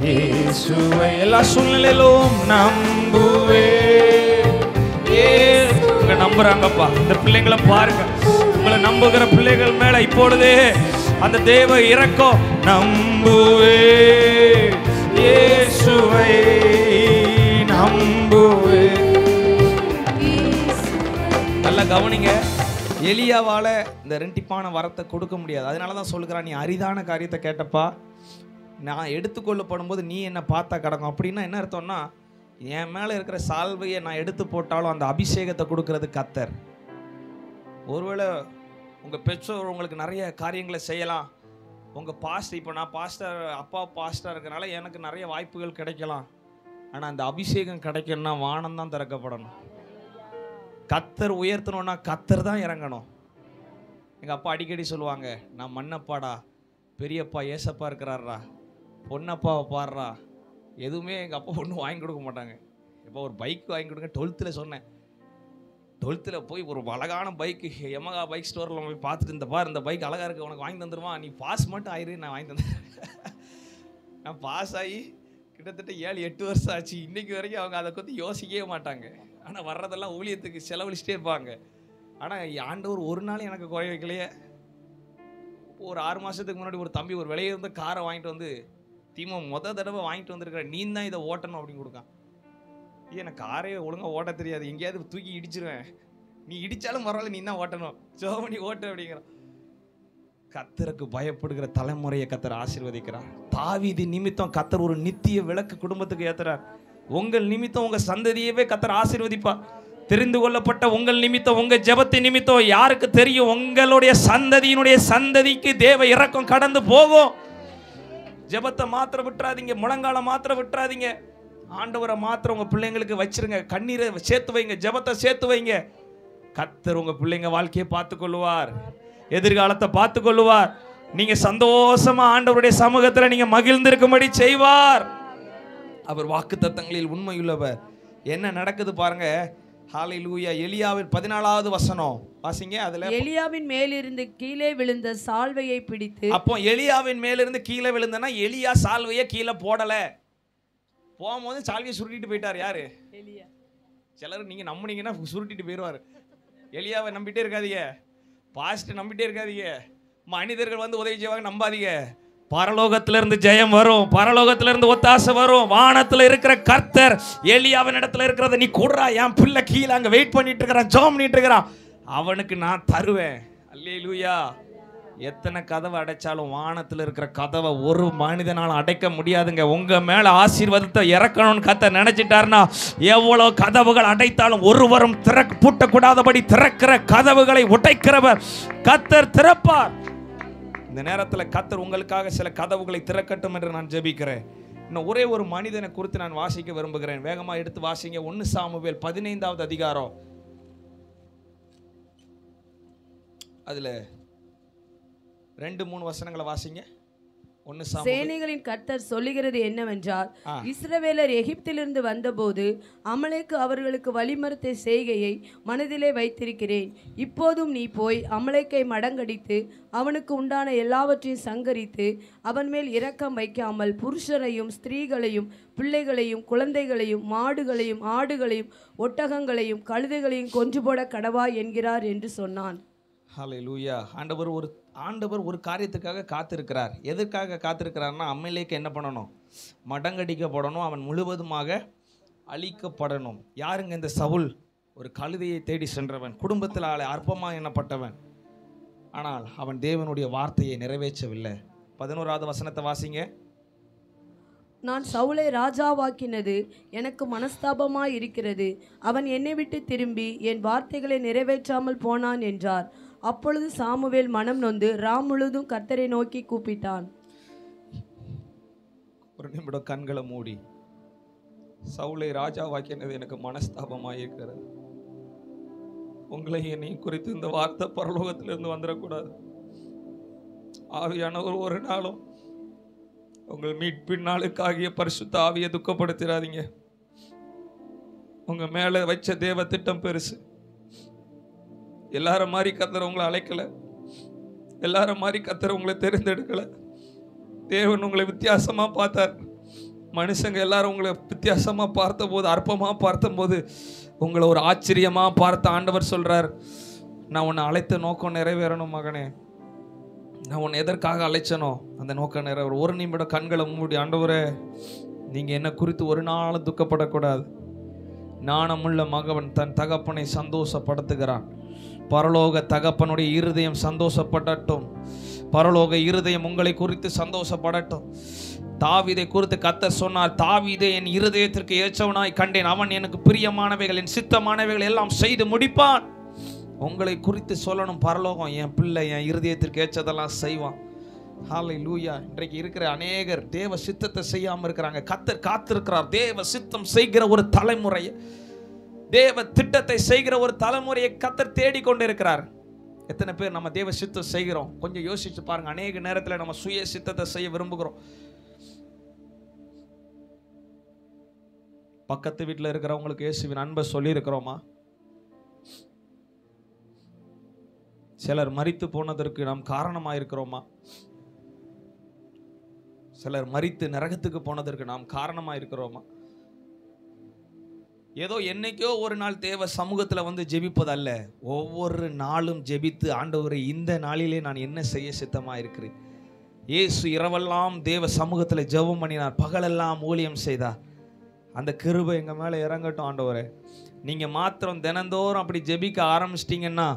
இயேசுவை எல்லா சூழ்நிலையிலும் நம்புவே. இங்க நம்புறாங்கப்பா. இந்த பிள்ளைங்களை பாருங்க. உங்களை நம்புகிற பிள்ளைகள் மேல இப்பொழுதே அந்த தேவ இரக்கம். நம்புவே இயேசுவை நம்புவே. நல்லா கவனிங்க. எலியாவால இந்த ரெட்டிப்பான வரத்தை கொடுக்க முடியாது. அதனாலதான் சொல்லுகிறான், நீ அரிதான காரியத்தை கேட்டப்பா, நான் எடுத்துக்கொள்ளப்படும் போது நீ என்ன பார்த்தா கிடக்கும். அப்படின்னா என்ன அர்த்தம்னா, என் மேல இருக்கிற சால்வையை நான் எடுத்து போட்டாலும் அந்த அபிஷேகத்தை கொடுக்கறது கர்த்தர். ஒருவேளை உங்க பெற்றோர் உங்களுக்கு நிறைய காரியங்களை செய்யலாம். உங்க பாஸ்டர், இப்போ நான் பாஸ்டர், அப்பா பாஸ்டர் இருக்கனால எனக்கு நிறைய வாய்ப்புகள் கிடைக்கலாம். ஆனா அந்த அபிஷேகம் கிடைக்கணும்னா வானம் தான் திறக்கப்படணும். கர்த்தர் உயர்த்தணும்னா கர்த்தர் தான் இறங்கணும். எங்க அப்பா அடிக்கடி சொல்லுவாங்க, நான் மண்ணப்பாடா, பெரியப்பா ஏசப்பா இருக்கிறாரா, பொண்ணப்பாவை பாடுறா. எதுவுமே எங்கள் அப்பா ஒன்றும் வாங்கி கொடுக்க மாட்டாங்க. இப்போ ஒரு பைக் வாங்கி கொடுங்க 12th சொன்னேன். 12th போய் ஒரு அழகான பைக்கு யமகா பைக் ஸ்டோரில் போய் பார்த்துட்டு, இந்த பார் இந்த பைக் அழகாக இருக்குது, உனக்கு வாங்கி தந்துடுமா, நீ பாஸ் மட்டும் ஆயிரு, நான் வாங்கி தந்தேன். நான் பாஸ் ஆகி கிட்டத்தட்ட 7-8 வருஷம் ஆச்சு. இன்றைக்கி வரைக்கும் அவங்க அதை பற்றி யோசிக்கவே மாட்டாங்க. ஆனால் வர்றதெல்லாம் ஊழியத்துக்கு செலவழிச்சிட்டே இருப்பாங்க. ஆனால் ஆண்டவர் ஒரு நாள் எனக்கு குறை வைக்கலையே. ஒரு 6 மாதத்துக்கு முன்னாடி ஒரு தம்பி ஒரு விலையை இருந்த காரை வாங்கிட்டு வந்து, தீமா தடவை வாங்கிட்டு வந்திருக்கிற, நீ தான் இதை ஓட்டணும் அப்படின்னு கொடுக்கான். எனக்கு காரே ஒழுங்காக ஓட்ட தெரியாது, எங்கேயாவது தூக்கி இடிச்சிருவேன், நீ இடித்தாலும் பரவாயில்ல, நீ தான் ஓட்டணும், ஜோமணி ஓட்டு அப்படிங்கிறான். கர்த்தருக்கு பயப்படுகிற தலைமுறையை கர்த்தர் ஆசீர்வதிக்கிறார். தாவீது நிமித்தம் கர்த்தர் ஒரு நித்திய விளக்கு குடும்பத்துக்கு ஏத்துறார். உங்கள் நிமித்தம் உங்க சந்ததியவே கர்த்தர் ஆசீர்வதிப்பார். தெரிந்து கொள்ளப்பட்ட உங்கள் நிமித்தம், உங்க ஜெபத்தின் நிமித்தம் யாருக்கு தெரியும், உங்களுடைய சந்ததியினுடைய சந்ததிக்கு தேவ இரக்கம் கடந்து போகும். ஜெபத்தை மாத்திர விட்டுறாதீங்க, முழங்கால மாத்திர விட்டுறாதீங்க. ஆண்டவரை மாத்திர உங்க பிள்ளைங்களுக்கு வச்சிருங்க. கண்ணீரை சேர்த்து வைங்க, ஜெபத்தை சேர்த்து வைங்க. கர்த்தர் உங்க பிள்ளைங்க வாழ்க்கையை பார்த்து கொள்ளுவார், எதிர்காலத்தை பார்த்து கொள்ளுவார். நீங்க சந்தோஷமா ஆண்டவருடைய சமூகத்தில் நீங்க மகிழ்ந்திருக்கும்படி செய்வார். அவர் வாக்குத்தத்தங்களில் உண்மையுள்ளவர். என்ன நடக்குது பாருங்க. ஹல்லேலூயா. எலியாவின் 14வது வசனம் வாசிங்க. அதுல எலியாவின் மேலிருந்து கீழே விழுந்த சால்வையை பிடித்து. அப்போ எலியாவின் மேலிருந்து கீழே விழுந்தனா எலியா சால்வையை கீழே போடல. போகும்போது சால்வையை சுருட்டிட்டு போயிட்டார். யாரு? எலியா. சிலர் நீங்க நம்புனீங்கன்னா சுருட்டிட்டு போயிடுவார். எலியாவை நம்பிட்டே இருக்காதீங்க, பாஸ்ட் நம்பிட்டே இருக்காதீங்க, மனிதர்கள் வந்து உதவி செய்வாங்க நம்பாதீங்க. பரலோகத்திலிருந்து ஜெயம் வரும், பரலோகத்திலிருந்து ஒத்தாசை வரும். வானத்துல இருக்கிற கர்த்தர் எலியாவின் இடத்துல இருக்கிறத நீ கூடுறா, என் பிள்ளை கீழே அங்க வெயிட் பண்ணிட்டு இருக்கிறான், ஜெபம் பண்ணிட்டு இருக்கிறான், அவனுக்கு நான் தருவேன். அல்லேலூயா. எத்தனை கதவை அடைச்சாலும் வானத்தில் இருக்கிற கதவை ஒரு மனிதனால அடைக்க முடியாதுங்க. உங்க மேல ஆசீர்வாதத்தை இறக்கணும்னு கர்த்தர் நினைச்சிட்டாருன்னா, எவ்வளவு கதவுகள் அடைத்தாலும் ஒருவரும் பூட்டக்கூடாதபடி திறக்கிற கதவுகளை உடைக்கிறவர் கர்த்தர் திறப்பார். இந்த நேரத்தில் கர்த்தர் உங்களுக்காக சில கதவுகளை திறக்கட்டும் என்று நான் ஜெபிக்கிறேன். இன்னும் ஒரே ஒரு மனிதனை குறித்து நான் வாசிக்க விரும்புகிறேன். வேகமாக எடுத்து வாசிங்க. 1 சாமுவேல் 15வது அதிகாரம். அதுல 2-3 வசனங்களை வாசிங்க. சேனைகளின் கர்த்தர் சொல்லுகிறது என்னவென்றால், இஸ்ரவேலர் எகிப்திலிருந்து வந்தபோது அமலேக்கு அவர்களுக்கு வழிமறுத்த செய்கையை மனதிலே வைத்திருக்கிறேன். இப்போதும் நீ போய் அமலேக்கை மடங்கடித்து அவனுக்கு உண்டான எல்லாவற்றையும் சங்கரித்து அவன் மேல் இரக்கம் வைக்காமல் புருஷரையும் ஸ்திரீகளையும் பிள்ளைகளையும் குழந்தைகளையும் மாடுகளையும் ஆடுகளையும் ஒட்டகங்களையும் கழுதைகளையும் கொன்று போட கடவா என்கிறார் என்று சொன்னான். ஹல்லேலூயா. ஆண்டவர் ஒரு காரியத்துக்காக காத்திருக்கிறார். எதற்காக காத்திருக்கிறார்னா, அமலேக்கு என்ன பண்ணணும்? மடங்கடிக்கப்படணும், அவன் முழுவதுமாக அழிக்கப்படணும். யாருங்க இந்த சவுல்? ஒரு கழுதையை தேடி சென்றவன், குடும்பத்தில் அற்பமாக எண்ணப்பட்டவன். ஆனால் அவன் தேவனுடைய வார்த்தையை நிறைவேற்றவில்லை. 11வது வசனத்தை வாசிங்க. நான் சவுலை ராஜாவாக்கினது எனக்கு மனஸ்தாபமாய் இருக்கிறது. அவன் என்னை விட்டு திரும்பி என் வார்த்தைகளை நிறைவேற்றாமல் போனான் என்றார். அப்பொழுது சாமுவேல் மனம் நொந்து ராம் முழுதும் கர்த்தரை நோக்கி கூப்பிட்டான். ஒரு நிமிடம் கண்களை மூடி. சவுலை ராஜாவாக்கினது எனக்கு மனஸ்தாபமாய் இருக்கிறது. உங்களை என்னையும் குறித்து இந்த வார்த்தை பரலோகத்திலிருந்து வந்துடக்கூடாது. ஆவியானவர் ஒரு நாளும் உங்கள் மீட்பின் நாளுக்காகிய பரிசுத்த ஆவியை துக்கப்படுத்திடாதீங்க. உங்க மேல வச்ச தேவ திட்டம் பெருசு. எல்லாரும் மாதிரி கர்த்தர் உங்களை அழைக்கல, எல்லாரும் மாதிரி கர்த்தர் உங்களை தெரிந்தெடுக்கல. தேவன் உங்களை வித்தியாசமா பார்த்தார். மனுஷங்க எல்லாரும் உங்களை வித்தியாசமாக பார்த்தபோது, அற்பமாக பார்த்தபோது, உங்களை ஒரு ஆச்சரியமாக பார்த்த ஆண்டவர் சொல்கிறார், நான் உன்னை அழைத்த நோக்கம் நிறைவேறணும் மகனே. நான் உன்னை எதற்காக அழைச்சனோ அந்த நோக்கம் நிறைவேறும். ஒரு நிமிடம் கண்களை மூடி, ஆண்டவரே நீங்கள் என்ன குறித்து ஒரு நாளும் துக்கப்படக்கூடாது. நாணமுள்ள மகன் தன் தகப்பனை சந்தோஷப்படுத்துகிறான். பரலோக தகப்பனுடைய இருதயம் சந்தோஷப்படட்டும். பரலோக இருதயம் உங்களை குறித்து சந்தோஷப்படட்டும். தாவீதை குறித்து கர்த்தர் சொன்னார், தாவீதை என் இருதயத்திற்கு ஏற்றவனாய் கண்டேன், அவன் எனக்கு பிரியமானவைகள், என் சித்தமானவைகள் எல்லாம் செய்து முடிப்பான். உங்களை குறித்து சொல்லணும் பரலோகம், என் பிள்ளை என் இருதயத்திற்கு ஏற்றதெல்லாம் செய்வான். ஹல்லேலூயா. இன்றைக்கு இருக்கிற அநேகர் தேவ சித்தத்தை செய்யாமல் இருக்கிறாங்க. கர்த்தர் காத்திருக்கிறார் தேவ சித்தம் செய்கிற ஒரு தலைமுறையை, தேவ திட்டத்தை செய்கிற ஒரு தலைமுறையை கர்த்தர் தேடிக்கொண்டு இருக்கிறார். எத்தனை பேர் நம்ம தேவ சித்தம் செய்கிறோம்? கொஞ்சம் யோசிச்சு பாருங்க. அநேக நேரத்தில் நம்ம சுய சித்தத்தை செய்ய விரும்புகிறோம். பக்கத்து வீட்டில் இருக்கிறவங்களுக்கு இயேசுவின் அன்பை சொல்லி இருக்கிறோமா? சிலர் மரித்து போனதற்கு நாம் காரணமாக இருக்கிறோமா? சிலர் மரித்து நரகத்துக்கு போனதற்கு நாம் காரணமாக இருக்கிறோமா? ஏதோ என்னைக்கோ ஒரு நாள் தேவ சமூகத்தில் வந்து ஜெபிப்பதல்ல, ஒவ்வொரு நாளும் ஜெபித்து, ஆண்டவரே இந்த நாளிலே நான் என்ன செய்ய சித்தமாக இருக்கிறேன். இயேசு இரவெல்லாம் தேவ சமூகத்தில் ஜெபம் பண்ணினார், பகலெல்லாம் ஊழியம் செய்தார். அந்த கிருபை எங்கள் மேலே இறங்கட்டும் ஆண்டவரே. நீங்கள் மாத்திரம் தினந்தோறும் அப்படி ஜெபிக்க ஆரம்பிச்சிட்டிங்கன்னா,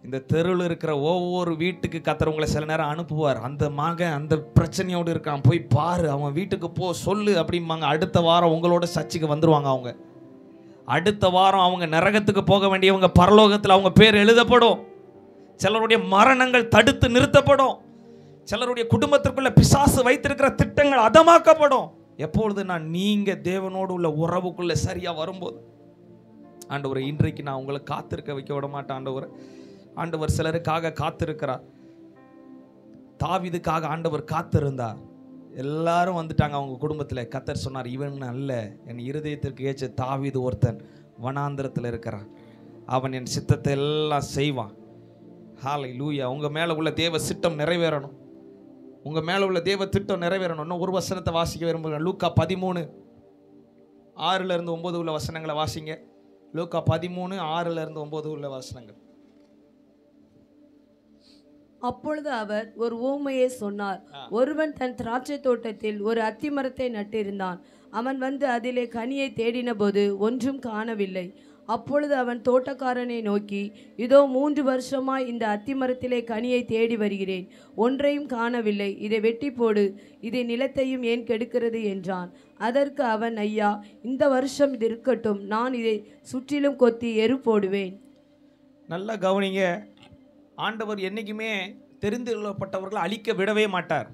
இந்த தெருவில் இருக்கிற ஒவ்வொரு வீட்டுக்கு கர்த்தர் உங்களை சில நேரம் அனுப்புவார். அந்த மகன் அந்த பிரச்சனையோடு இருக்கான், போய் பாரு, அவன் வீட்டுக்கு போ சொல்லு அப்படிம்பாங்க. அடுத்த வாரம் உங்களோட சர்ச்சுக்கு வந்துடுவாங்க. அவங்க அடுத்த வாரம் அவங்க நரகத்துக்கு போக வேண்டியவங்க பரலோகத்தில் அவங்க பேர் எழுதப்படும். சிலருடைய மரணங்கள் தடுத்து நிறுத்தப்படும். சிலருடைய குடும்பத்திற்குள்ள பிசாசு வைத்திருக்கிற திட்டங்கள் அதமாக்கப்படும். எப்பொழுது நான் நீங்க தேவனோடு உள்ள உறவுக்குள்ள சரியா வரும்போது. ஆண்டவரே, இன்றைக்கு நான் உங்களை காத்திருக்க வைக்க விட மாட்டேன் ஆண்டவரே. ஆண்டவர் சிலருக்காக காத்திருக்கிறார். தாவீதுக்காக ஆண்டவர் காத்திருந்தார். எல்லாரும் வந்துட்டாங்க அவங்க குடும்பத்தில். கர்த்தர் சொன்னார், இவன் அல்ல, என் இருதயத்திற்கு ஏற்ற தாவீது ஒருத்தன் வனாந்திரத்தில் இருக்கிறான், அவன் என் சித்தத்தை எல்லாம் செய்வான். ஹல்லேலூயா. உங்கள் மேலே உள்ள தேவ சித்தம் நிறைவேறணும். உங்கள் மேலே உள்ள தேவ திட்டம் நிறைவேறணும். இன்னும் ஒரு வசனத்தை வாசிக்க விரும்புகிறேன். லூக்கா 13:6-9 உள்ள வசனங்களை வாசிங்க. லூக்கா 13:6-9 உள்ள வசனங்கள். அப்பொழுது அவர் ஒரு ஊமையை சொன்னார். ஒருவன் தன் திராட்சை தோட்டத்தில் ஒரு அத்திமரத்தை நட்டிருந்தான். அவன் வந்து அதிலே கனியை தேடின போது ஒன்றும் காணவில்லை. அப்பொழுது அவன் தோட்டக்காரனை நோக்கி, இதோ 3 வருஷமாய் இந்த அத்திமரத்திலே கனியை தேடி வருகிறேன், ஒன்றையும் காணவில்லை. இதை வெட்டி போடு, இதை நிலத்தையும் ஏன் கெடுக்கிறது என்றான். அதற்கு அவன், ஐயா, இந்த வருஷம் இது இருக்கட்டும், நான் இதை சுற்றிலும் கொத்தி எரு போடுவேன். நல்லா கவனிங்க. ஆண்டவர் என்னைக்குமே தெரிந்து கொள்ளப்பட்டவர்களை அழிக்க விடவே மாட்டார்.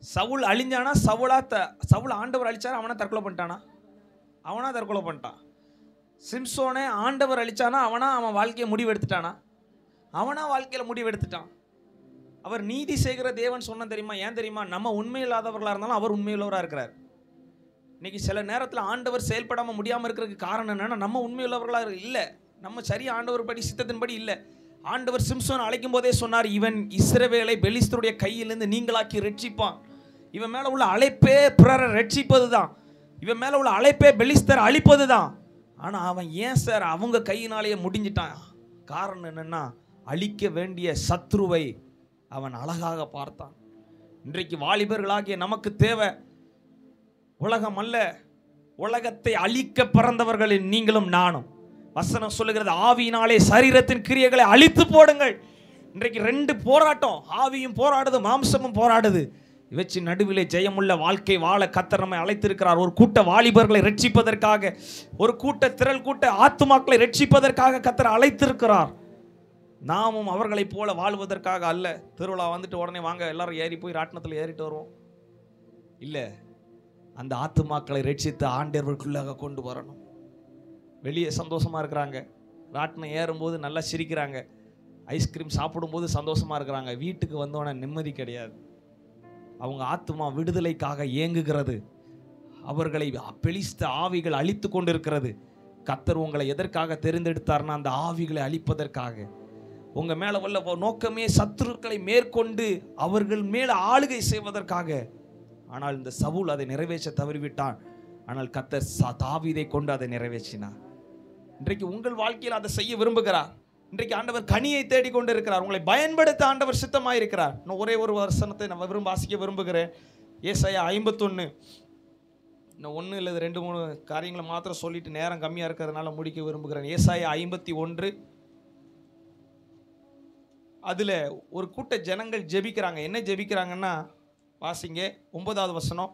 சவுல் அழிஞ்சானா? சவுல் ஆண்டவர் அழிச்சார், அவனை தற்கொலை பண்ணிட்டானா? அவனா தற்கொலை பண்ணிட்டான். சிம்சோனை ஆண்டவர் அழிச்சானா? அவன் வாழ்க்கையை முடிவெடுத்துட்டானா? அவனா வாழ்க்கையில் முடிவெடுத்துட்டான். அவர் நீதி செய்கிற தேவன் சொன்ன தெரியுமா? ஏன் தெரியுமா? நம்ம உண்மை இல்லாதவர்களாக இருந்தாலும் அவர் உண்மையுள்ளவராக இருக்கிறார். இன்னைக்கு சில நேரத்தில் ஆண்டவர் செயல்படாமல் முடியாமல் இருக்கிறதுக்கு காரணம் என்னன்னா, நம்ம உண்மையுள்ளவர்களாக இல்லை, நம்ம சரியா ஆண்டவர் படி சித்தத்தின்படி இல்லை. ஆண்டவர் சிம்சோன் அழைக்கும் போதே சொன்னார், இவன் இஸ்ரவேலை பெலிஸ்தருடைய கையிலிருந்து நீங்களாக்கி ரட்சிப்பான். இவன் மேலே உள்ள அழைப்பே பிறரை ரட்சிப்பது தான். இவன் மேலே உள்ள அழைப்பே பெலிஸ்தர் அழிப்பது தான். ஆனால் அவன் ஏன் சார் அவங்க கையினாலேயே முடிஞ்சிட்டான்? காரணம் என்னன்னா, அழிக்க வேண்டிய சத்ருவை அவன் அழகாக பார்த்தான். இன்றைக்கு வாலிபர்களாகிய நமக்கு தேவை உலகம் அல்ல, உலகத்தை அழிக்க பிறந்தவர்களின் நீங்களும் நானும். வசனம் சொல்லுகிறது, ஆவியினாலே சரீரத்தின் கிரியைகளை அழித்து போடுங்கள். இன்றைக்கு 2 போராட்டம், ஆவியும் போராடுது, மாம்சமும் போராடுது. இவற்றின் நடுவிலே ஜெயமுள்ள வாழ்க்கை வாழ கர்த்தர் நம்மை அழைத்திருக்கிறார். ஒரு கூட்ட வாலிபர்களை ரட்சிப்பதற்காக, ஒரு கூட்ட திரள் கூட்ட ஆத்துமாக்களை ரட்சிப்பதற்காக கர்த்தர் அழைத்திருக்கிறார். நாமும் அவர்களைப் போல வாழ்வதற்காக அல்ல. திருவிழா வந்துட்டு உடனே வாங்க எல்லாரும் ஏறி போய் ராட்டினத்தில் ஏறிட்டு வருவோம் இல்லை. அந்த ஆத்துமாக்களை ரட்சித்து ஆண்டவர்களுக்குள்ளாக கொண்டு வரணும். வெளியே சந்தோஷமாக இருக்கிறாங்க, ராட்டினம் ஏறும்போது நல்லா சிரிக்கிறாங்க, ஐஸ்கிரீம் சாப்பிடும்போது சந்தோஷமாக இருக்கிறாங்க. வீட்டுக்கு வந்தோடனே நிம்மதி கிடையாது. அவங்க ஆத்துமா விடுதலைக்காக ஏங்குகிறது. அவர்களை பெலிஸ்த ஆவிகள் அழித்து கொண்டிருக்கிறது. கர்த்தர் உங்களை எதற்காக தெரிந்தெடுத்தார்னா, அந்த ஆவிகளை அழிப்பதற்காக. உங்கள் மேலே உள்ள நோக்கமே சத்துருக்களை மேற்கொண்டு அவர்கள் மேலே ஆளுகை செய்வதற்காக ஆனால் இந்த சவுல் அதை நிறைவேற்ற தவறிவிட்டான். ஆனால் கர்த்தர் தாவீதை கொண்டு அதை நிறைவேற்றினார். இன்றைக்கு உங்கள் வாழ்க்கையில் அதை செய்ய விரும்புகிறார். இன்றைக்கு ஆண்டவர் கனியை தேடிக்கொண்டு இருக்கிறார். உங்களை பயன்படுத்த ஆண்டவர் சித்தமாக இருக்கிறார். நான் ஒரே ஒரு வசனத்தை நான் வாசிக்க விரும்புகிறேன். ஏசாயா 51. நான் 1 இல்லை 2-3 காரியங்களை மாத்திரம் சொல்லிட்டு நேரம் கம்மியாக இருக்கிறதுனால முடிக்க விரும்புகிறேன். ஏசாயா 51. அதில் ஒரு கூட்ட ஜனங்கள் ஜெபிக்கிறாங்க. என்ன ஜெபிக்கிறாங்கன்னா, வாசிங்க 9வது வசனம்.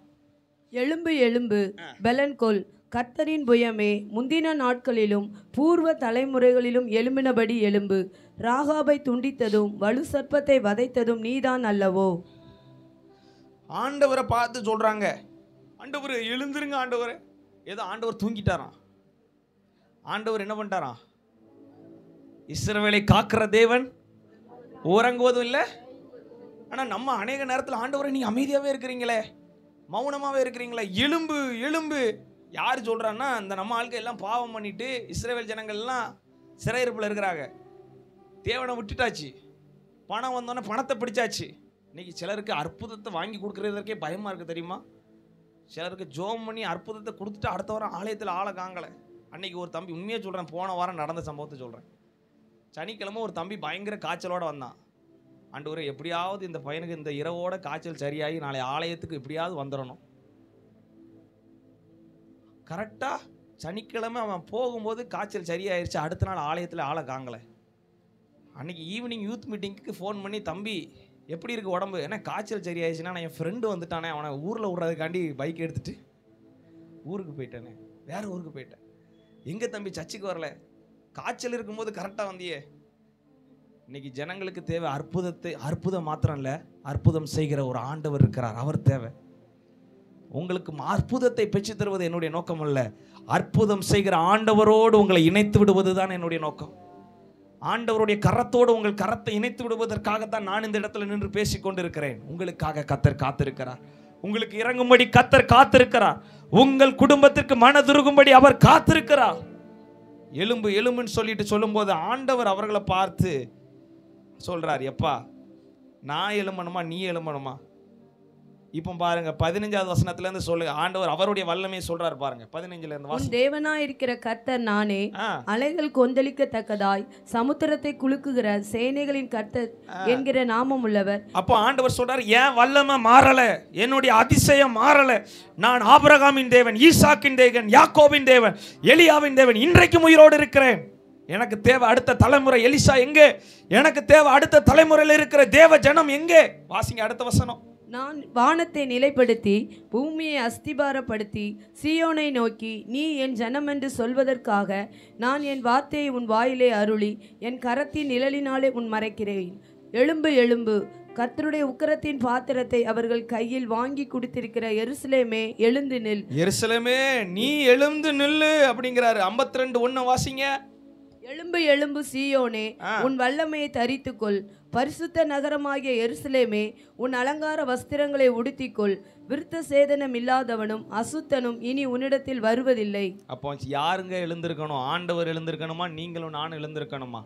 எழும்பு எழும்பு பெலன் கொள், கர்த்தரின் புயமே, முந்தின நாட்களிலும் பூர்வ தலைமுறைகளிலும் எழும்பினபடி எழும்பு. ராகாபை துண்டித்ததும் வலு சர்ப்பத்தை வதைத்ததும் நீதான் அல்லவோ. ஆண்டவரை பார்த்து சொல்றாங்க, ஆண்டவர் எழுந்திருங்க ஆண்டவர். ஏதோ ஆண்டவர் தூங்கிட்டாராம். ஆண்டவர் என்ன பண்ணிட்டாராம்? இஸ்ரவேலை காக்கிற தேவன் உறங்குவதும் இல்லை. ஆனால் நம்ம அநேக நேரத்தில் ஆண்டவரை நீங்க அமைதியாகவே இருக்கிறீங்களே, மௌனமாகவே இருக்கிறீங்களே, எலும்பு எலும்பு. யார் சொல்கிறான்னா, இந்த நம்ம ஆட்கள் எல்லாம் பாவம் பண்ணிட்டு இஸ்ரவேல் ஜனங்கள் எல்லாம் சிறையிருப்பில் இருக்கிறாங்க. தேவனை விட்டுட்டாச்சு, பணம் வந்தோன்னே பணத்தை பிடிச்சாச்சு. இன்னைக்கு சிலருக்கு அற்புதத்தை வாங்கி கொடுக்குறதற்கே பயமாக இருக்குது தெரியுமா? சிலருக்கு ஜோம் பண்ணி அற்புதத்தை கொடுத்துட்டு அடுத்த வாரம் ஆலயத்தில் ஆளை காங்கலை. அன்னைக்கு ஒரு தம்பி, உண்மையாக சொல்கிறேன், போன வாரம் நடந்த சம்பவத்தை சொல்கிறேன். சனிக்கிழமை ஒரு தம்பி பயங்கர காய்ச்சலோடு வந்தான். ஆண்டவரே, எப்படியாவது இந்த பையனுக்கு இந்த இரவோட காய்ச்சல் சரியாகி நாளை ஆலயத்துக்கு எப்படியாவது வந்துடணும். கரெக்டாக சனிக்கிழமை அவன் போகும்போது காய்ச்சல் சரியாயிருச்சு. அடுத்த நாள் ஆலயத்தில் ஆளை காங்கலை. அன்றைக்கி ஈவினிங் யூத் மீட்டிங்க்கு ஃபோன் பண்ணி, தம்பி எப்படி இருக்குது உடம்பு? ஏன்னா காய்ச்சல் சரியாயிடுச்சுன்னா, நான் என் ஃப்ரெண்டு வந்துட்டானே, அவனை ஊரில் விட்றதுக்காண்டி பைக் எடுத்துகிட்டு ஊருக்கு போயிட்டானே, வேறு ஊருக்கு போயிட்டேன். எங்கே தம்பி சர்ச்சுக்கு வரல? காய்ச்சல் இருக்கும்போது கரெக்டாக வந்தியே. இன்னைக்கு ஜனங்களுக்கு தேவை அற்புதம் மாத்திரம் இல்லை, அற்புதம் செய்கிற ஒரு ஆண்டவர் இருக்கிறார், அவர் தேவை. உங்களுக்கு அற்புதத்தை பெற்று தருவது என்னுடைய நோக்கம் அல்ல, அற்புதம் செய்கிற ஆண்டவரோடு உங்களை இணைத்து விடுவது தான் என்னுடைய நோக்கம். ஆண்டவருடைய கரத்தோடு உங்கள் கரத்தை இணைத்து விடுவதற்காகத்தான் நான் இந்த இடத்துல நின்று பேசிக் கொண்டிருக்கிறேன். உங்களுக்காக கர்த்தர் காத்திருக்கிறார். உங்களுக்கு இறங்கும்படி கர்த்தர் காத்திருக்கிறார். உங்கள் குடும்பத்திற்கு மனதுருகும்படி அவர் காத்திருக்கிறார். எலும்பு எலும்புன்னு சொல்லிட்டு சொல்லும்போது ஆண்டவர் அவர்களை பார்த்து சொல்றார், எப்பா நான் எழும்பணுமா நீ எழும்பணுமா? இப்போ பாருங்க 15வது வசனத்துல இருந்து சொல்லுங்க, ஆண்டவர் அவருடைய வல்லமையை சொல்றாரு பாருங்க. 15ல இருந்து உன் தேவனாய் இருக்கிற கர்த்தர் நானே, அலைகள் கொந்தளிக்கத்தக்கதாய் சமுத்திரத்தை குலுக்குகிற சேனைகளின் கர்த்தர் என்கிற நாமம் உள்ளவர். அப்போ ஆண்டவர் சொல்றாரு, ஏன் வல்லமை மாறல, என்னுடைய அதிசயம் மாறல. நான் ஆபிரகாமின் தேவன், ஈசாக்கின் தேவன், யாக்கோபின் தேவன், எலியாவின் தேவன், இன்றைக்கும் உயிரோடு இருக்கிறேன். எனக்கு தேவை அடுத்த தலைமுறை எலிசா எங்கே? எனக்கு தேவை அடுத்த தலைமுறையில் இருக்கிற தேவ ஜனம் எங்கே? வாசிங்க அடுத்த வசனம். நான் வானத்தை நிலைப்படுத்தி பூமியை அஸ்திபாரப்படுத்தி சீயோனை நோக்கி நீ என் ஜனம் என்று சொல்வதற்காக நான் என் வார்த்தையை உன் வாயிலே அருளி என் கரத்தின் நிழலினாலே உன் மறைக்கிறேன். எழும்பு எழும்பு, கர்த்தருடைய உக்கிரத்தின் பாத்திரத்தை அவர்கள் கையில் வாங்கி குடித்திருக்கிற எருசலேமே எழுந்து நில். எருசலேமே நீ எழுந்து நில்லு அப்படிங்கிறாரு. 52:1 வாசிங்க. எழும்பு எழும்பு சீயோனே, உன் வல்லமையை தரித்துக்கொள். பரிசுத்த நகரமாகிய எருசலேமே, உன் அலங்கார வஸ்திரங்களை உடுத்திக்கொள். விருத்த சேதனம் இல்லாதவனும் அசுத்தனும் இனி உன்னிடத்தில் வருவதில்லை. அப்போ யாருங்க எழுந்திருக்கணும்? ஆண்டவர் எழுந்திருக்கணுமா? நீங்களும் நானும் எழுந்திருக்கணுமா?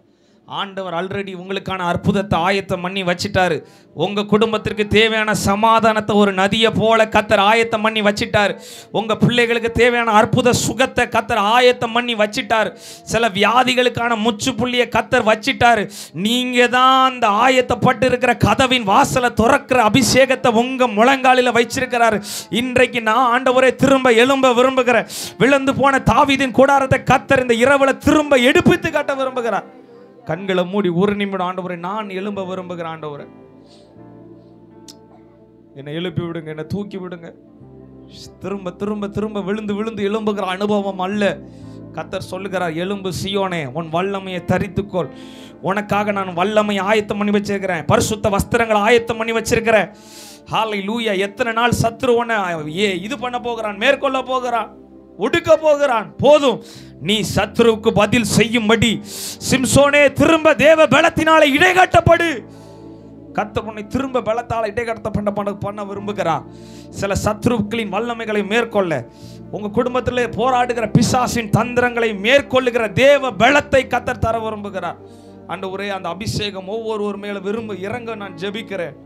ஆண்டவர் ஆல்ரெடி உங்களுக்கான அற்புதத்தை ஆயத்தம் பண்ணி வச்சிட்டாரு. உங்க குடும்பத்திற்கு தேவையான சமாதானத்தை ஒரு நதியை போல கர்த்தர் ஆயத்தம் பண்ணி வச்சிட்டாரு. உங்க பிள்ளைகளுக்கு தேவையான அற்புத சுகத்தை கர்த்தர் ஆயத்தம் பண்ணி வச்சிட்டாரு. சில வியாதிகளுக்கான முற்றுப்புள்ளியை கர்த்தர் வச்சிட்டாரு. நீங்க தான் அந்த ஆயத்தப்பட்டு இருக்கிற கதவின் வாசலை திறக்கிற அபிஷேகத்தை உங்க முழங்காலில் வச்சிருக்கிறாரு. இன்றைக்கு நான் ஆண்டவரை திரும்ப எழும்ப விரும்புகிறேன். விழுந்து போன தாவீதின் கூடாரத்தை கர்த்தர் இந்த இரவுல திரும்ப எடுப்பித்து காட்ட விரும்புகிறார். கண்களை மூடி ஒரு நிமிடம், ஆண்டவரை நான் எழும்ப விரும்புகிறேன். ஆண்டவரை என்னை எழுப்பி விடுங்க, என்னை தூக்கி விடுங்க. திரும்ப திரும்ப திரும்ப விழுந்து விழுந்து எழும்புகிற அனுபவம் அல்ல. கர்த்தர் சொல்லுகிறார், எலும்பு சீயோனே, உன் வல்லமையை தரித்துக்கொள். உனக்காக நான் வல்லமையை ஆயத்தம் பண்ணி வச்சிருக்கிறேன். பரிசுத்த வஸ்திரங்களை ஆயத்தம் பண்ணி வச்சிருக்கிறேன். ஹல்லேலூயா. எத்தனை நாள் சத்துரு உன்னை இது பண்ண போகிறான், மேற்கொள்ள போகிறான், ஒடுக்க போகிறான். போதும், நீ சத்துருவுக்கு பதில் செய்யும்படி சிம்சோனே திரும்ப தேவ பலத்தினால இடைகட்டப்படு. கர்த்தர் உன்னை திரும்ப பலத்தால் இடைகட்ட பண்ண விரும்புகிறார். சில சத்துருக்களின் வல்லமைகளை மேற்கொள்ள, உங்க குடும்பத்தில் போராடுகிற பிசாசின் தந்திரங்களை மேற்கொள்ளுகிற தேவ பலத்தை கர்த்தர் தர விரும்புகிறார். ஆண்டவரே, அந்த அபிஷேகம் ஒவ்வொருவர் மேல இறங்க நான் ஜெபிக்கிறேன்.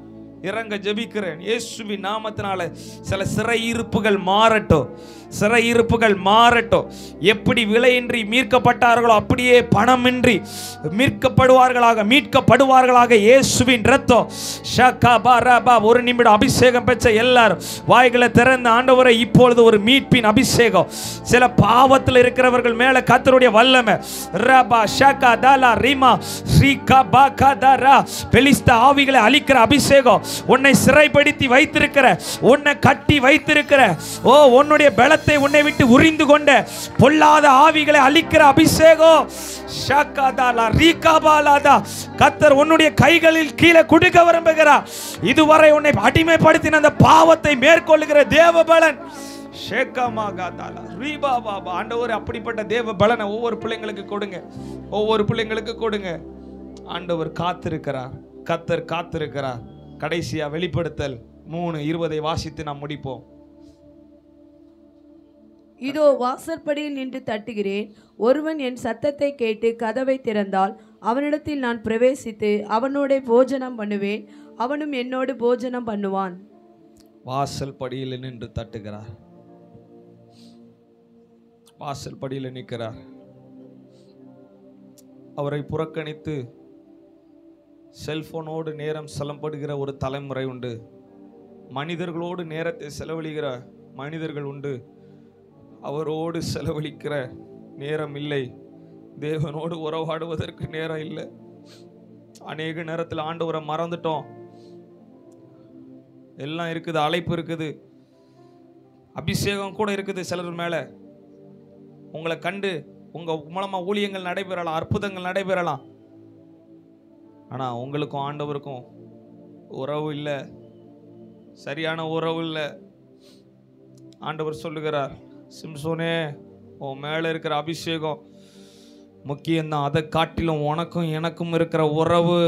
இறங்க ஜெபிக்கிறேன் இயேசுவின் நாமத்தினால. சில சிறையிருப்புகள் மாறட்டும், சிறையிருப்புகள் மாறட்டும். எப்படி விலையின்றி மீட்கப்பட்டார்களோ அப்படியே பணமின்றி மீட்கப்படுவார்களாக இயேசுவின் இரத்தம். ஒரு நிமிடம் அபிஷேகம் பெற்ற எல்லாரும் வாய்களை திறந்த ஆண்டவரை இப்பொழுது ஒரு மீட்பின் அபிஷேகம். சில பாவத்தில் இருக்கிறவர்கள் மேல கர்த்தருடைய வல்லமை. ரபா ஷகா தலா ரிமா ஸ்ரீகா பாகா தரா பெலிஸ்த ஆவிகளை அழிக்கிற அபிஷேகம். உன்னை சிறைப்படுத்தி வைத்திருக்கிற, உன்னை கட்டி வைத்திருக்கிற, ஓ உன்னுடைய பலத்தை உன்னை விட்டு உரிந்து கொண்ட பொல்லாத ஆவிகளை அழிக்கிற அபிஷேகம். கர்த்தர் உன்னுடைய கைகளில் கீழே கொடுக்க விரும்புகிறார். இதுவரை உன்னை அடிமைப்படுத்தின அந்த பாவத்தை மேற்கொள்ளுகிற தேவபலன். ஆண்டவர் அப்படிப்பட்ட தேவ பலனை ஒவ்வொரு பிள்ளைங்களுக்கு கொடுங்க, ஒவ்வொரு பிள்ளைங்களுக்கு கொடுங்க. ஆண்டவர் காத்திருக்கிறார், கர்த்தர் காத்திருக்கிறார். கடைசியா வெளிப்படுத்தல் 3:20 வாசித்து நாம் முடிப்போம். இதோ வாசற்படியில் நின்று தட்டுகிறேன். ஒருவன் என் சத்தத்தை கேட்டு கதவை திறந்தால் அவனிடத்தில் நான் பிரவேசித்து அவனோட போஜனம் பண்ணுவேன், அவனும் என்னோடு போஜனம் பண்ணுவான். வாசல் படியில் நின்று தட்டுகிறார், வாசல் படியில் நிற்கிறார். அவரை புறக்கணித்து செல்போனோடு நேரம் செலப்படுகிற ஒரு தலைமுறை உண்டு. மனிதர்களோடு நேரத்தை செலவழிக்கிற மனிதர்கள் உண்டு. அவரோடு செலவழிக்கிற நேரம் இல்லை. தேவனோடு உறவாடுவதற்கு நேரம் இல்லை. அநேக நேரத்தில் ஆண்டவரை மறந்துட்டோம். எல்லாம் இருக்குது, அழைப்பு இருக்குது, அபிஷேகம் கூட இருக்குது சிலர் மேல. உங்களை கண்டு உங்க மூலமா ஊழியங்கள் நடைபெறலாம், அற்புதங்கள் நடைபெறலாம். ஆனா உங்களுக்கும் ஆண்டவருக்கும் உறவு இல்லை, சரியான உறவு இல்லை. ஆண்டவர் சொல்லுகிறார், சிம்சோனே உன் மேல இருக்கிற அபிஷேகம் முக்கியம்தான், அதை காட்டிலும் உனக்கும் எனக்கும் இருக்கிற உறவு,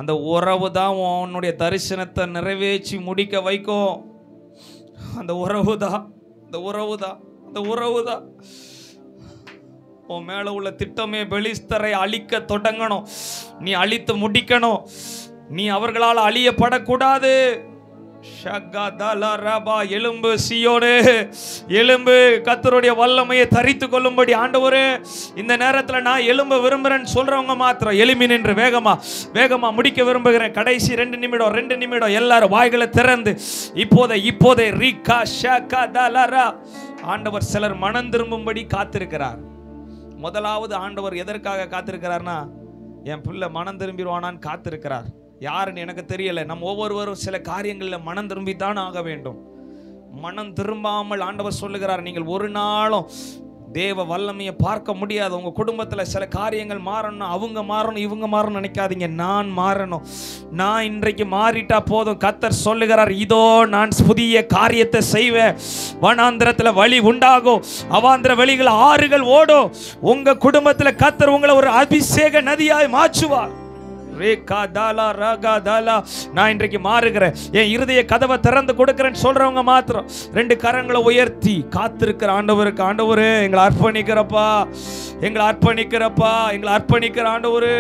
அந்த உறவு தான் உன்னுடைய தரிசனத்தை நிறைவேற்றி முடிக்க வைக்கும். அந்த உறவு தான், அந்த உறவு தான், அந்த உறவு தான். உன் மேல உள்ள திட்டமே பெலிஸ்தரை அழிக்க தொடங்கணும், நீ அழித்து முடிக்கணும். நீ அவர்களால் அழியப்படக்கூடாது. எலும்பு சீயோனே, எலும்பு, கர்த்தருடைய வல்லமையை தரித்து கொள்ளும்படி ஆண்டவரே இந்த நேரத்தில் நான் எலும்ப விரும்புகிறேன்னு சொல்றவங்க மாத்திரம் எலும்பி நின்று வேகமா முடிக்க விரும்புகிறேன். கடைசி 2 நிமிடம் எல்லாரும் வாய்களை திறந்து இப்போதே ரீகா ஷகா தலரா. ஆண்டவர் சிலர் மனம் திரும்பும்படி காத்திருக்கிறார். முதலாவது ஆண்டவர் எதற்காக காத்திருக்கிறார்னா, என் பிள்ளை மனம் திரும்பிடுவானான்னு காத்திருக்கிறார். யாருன்னு எனக்கு தெரியல. நம்ம ஒவ்வொருவரும் சில காரியங்களில் மனம் திரும்பித்தான் ஆக வேண்டும். மனம் திரும்பாமல் ஆண்டவர் சொல்லுகிறார், நீங்கள் ஒரு நாளும் தேவ வல்லமையை பார்க்க முடியாது. உங்க குடும்பத்தில் சில காரியங்கள் மாறணும், அவங்க மாறணும், இவங்க மாறணும் நினைக்காதீங்க. நான் மாறணும், நான் இன்றைக்கு மாறிட்டா போதும். கர்த்தர் சொல்லுகிறார், இதோ நான் புதிய காரியத்தை செய்வேன். வனாந்திரத்தில் வழி உண்டாகும், அவாந்திர வெளிகள் ஆறுகள் ஓடும். உங்க குடும்பத்தில் கர்த்தர் உங்களை ஒரு அபிஷேக நதியாய் மாற்றுவார். நான் இன்றைக்கு மாறுகிறேன், என் இருதய கதவை திறந்து கொடுக்கிறேன்னு சொல்றவங்க மாத்திரம் 2 கரங்களை உயர்த்தி காத்திருக்கிற ஆண்டவருக்கு, ஆண்டவரே எங்களை அர்ப்பணிக்கிறப்பா, எங்களை அர்ப்பணிக்கிறப்பா, எங்களை அர்ப்பணிக்கிற ஆண்டவரே.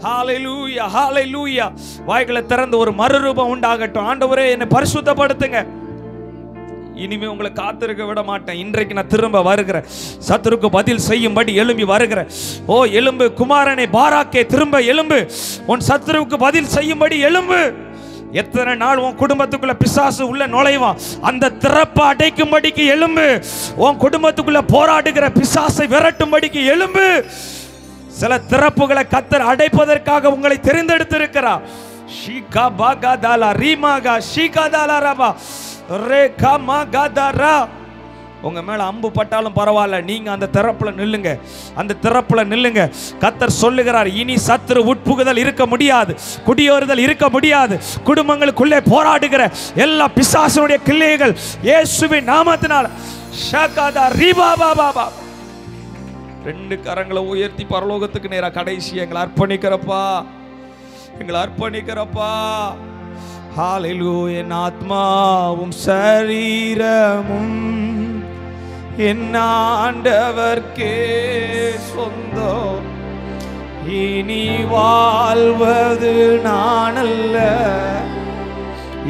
ஹalleluya, ஹalleluya. வாய்களை திறந்து ஒரு மறுரூபம் உண்டாகட்டும். ஆண்டவரே என்னை பரிசுத்தப்படுத்துங்க. இனிமே உங்களை காத்திருக்க விட மாட்டேன். இன்றைக்கு நான் திரும்ப வருகிறேன், சத்துருக்கு பதில் செய்யும்படி எழும்பி வருகிறேன். ஓ எழும்பு குமாரனை பாராக்கே, திரும்ப எழும்பு, உன் சத்துருவுக்கு பதில் செய்யும்படி எழும்பு. எத்தனை நாள் உன் குடும்பத்துக்குள்ள பிசாசு உள்ள நுழைவான், அந்த திறப்பை அடைக்கும்படிக்கு எழும்பு. உன் குடும்பத்துக்குள்ள போராடுகிற பிசாசை விரட்டும்படிக்கு எழும்பு. சில திறப்புகளை கர்த்தர் அடைப்பதற்காக உங்களை தெரிந்தெடுத்திருக்கிறார். ஷீகா பாகா தாலா ரீமாகா ஷீகா தாலா ரபா ரேகா மாகாதரா. உங்க மேல அம்பு பட்டாலும் பரவாயில்ல, நீங்க அந்த திறப்புல நில்லுங்க, அந்த திறப்புல நில்லுங்க. கர்த்தர் சொல்லுகிறார், இனி சத்துரு உட்புகுதல் இருக்க முடியாது, குடியேறுதல் இருக்க முடியாது. குடும்பங்களுக்குள்ளே போராடுகிற எல்லா பிசாசுடைய கிள்ளைகள் இயேசுவின் நாமத்தினால ஷகாதா ரிபாபா பாபா. 2 கரங்களை உயர்த்தி பரலோகத்துக்கு நேரா கடைசி எங்களை அர்ப்பணிக்கிறப்பா, எங்களை அர்ப்பணிக்கிறப்பா. ஹalleluya. என் ஆத்மாவும் சரீரமும் என் ஆண்டவர்க்கே சொந்தம். இனி வாழ்வது நானல்ல,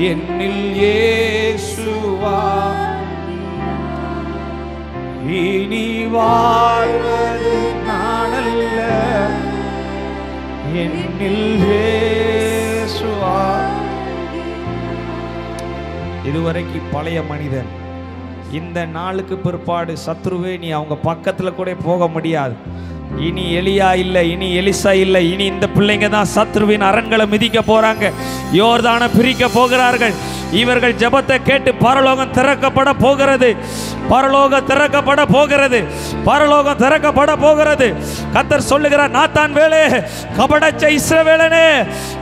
என்னில் இயேசுவா. இனி வாழ்வது நானல்ல, என்னில் இயேசுவா. இதுவரைக்கு பழைய மனிதன். இந்த நாளுக்கு பிற்பாடு சத்ருவே நீ அவங்க பக்கத்துல கூட போக முடியாது. இனி எலியா இல்லை, இனி எலிசா இல்லை, இனி இந்த பிள்ளைங்க தான் சத்ருவின் அரண்களை மிதிக்க போறாங்க, யோர்தானை பிரிக்க போகிறார்கள். இவர்கள் ஜெபத்தை கேட்டு பரலோகம் திறக்கப்பட போகிறது, பரலோகம் திறக்கப்பட போகிறது, பரலோகம் திறக்கப்பட போகிறது. கர்த்தர் சொல்லுகிறார், நாத்தான் வேலே, கபடச்ச இஸ்ரவேலனே,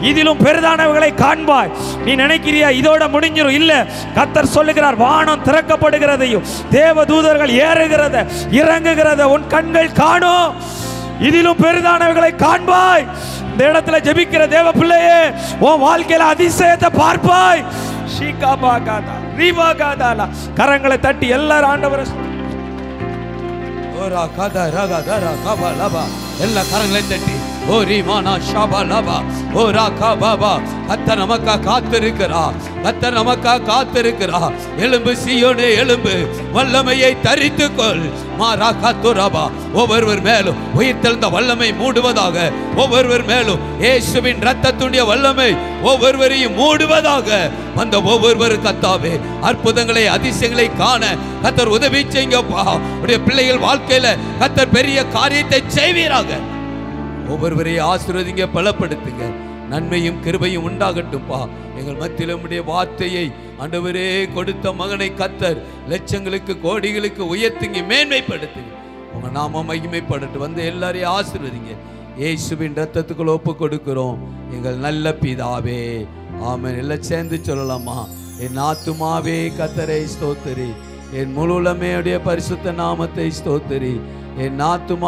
இதிலும் பெரிதானவர்களை காண்பாய். நீ நினைக்கிறியா இதோட முடிஞ்சிரும்? இல்ல, கர்த்தர் சொல்லுகிறார், வானம் திறக்கப்படுகிறதையும் தேவதூதர்கள் ஏறுகிறத இறங்குகிறத உன் கண்கள் காணும், இதிலும் பெரிதானவர்களை காண்பாய். இந்த இடத்துல ஜெபிக்கிற தேவ பிள்ளையே, உன் வாழ்க்கையில அதிசயத்தை பார்ப்பாய். கரங்களை தட்டி எல்லாரும் ஆண்டவரை எல்லா கரங்களை தட்டி ஓரிமானா ஷபலபா ஓரா கபாபா. கர்த்தர் நமக்காக காத்திருக்கிறார், கர்த்தர் நமக்காக காத்திருக்கிறார். எலும்பு சீயோனே எலும்பு, வல்லமையை தரித்துக்கொள். மாரா கத்துரபா. ஒவ்வொருவர் மேலும் உயிர்த்தெழுந்த வல்லமை மூடுவதாக, ஒவ்வொருவர் மேலும் இயேசுவின் இரத்தத்துடைய வல்லமை ஒவ்வொருவரையும் மூடுவதாக. வந்த ஒவ்வொருவரும் கர்த்தாவே அற்புதங்களை அதிசயங்களை காண கர்த்தர் உதவி செய்யுங்கப்பா. உடைய பிள்ளைகள் வாழ்க்கையில கர்த்தர் பெரிய காரியத்தை செய்வீராக. ஒவ்வொருவரையும் ஆசீர்வதிங்க, பலப்படுத்துங்க. நன்மையும் கிருபையும் உண்டாகட்டும்பா. எங்கள் மத்தியில் உம்முடைய வார்த்தையை ஆண்டவரே கொடுத்த மகனை கர்த்தர் லட்சங்களுக்கு கோடிகளுக்கு உயர்த்துங்க, மேன்மைப்படுத்துங்க. உங்க நாம மகிமைப்படட்டும். வந்து எல்லாரையும் ஆசீர்வதிங்க. இயேசுவின் இரத்தத்துக்குள் ஒப்பு கொடுக்கிறோம் எங்கள் நல்ல பிதாவே, ஆமென். எல்லாம் சேர்ந்து சொல்லலாமா? என் ஆத்துமாவே கர்த்தரை ஸ்தோத்திரி, என் முழு உள்ளமே உடைய பரிசுத்த நாமத்தை ஸ்தோத்திரி. என் ஆத்துமா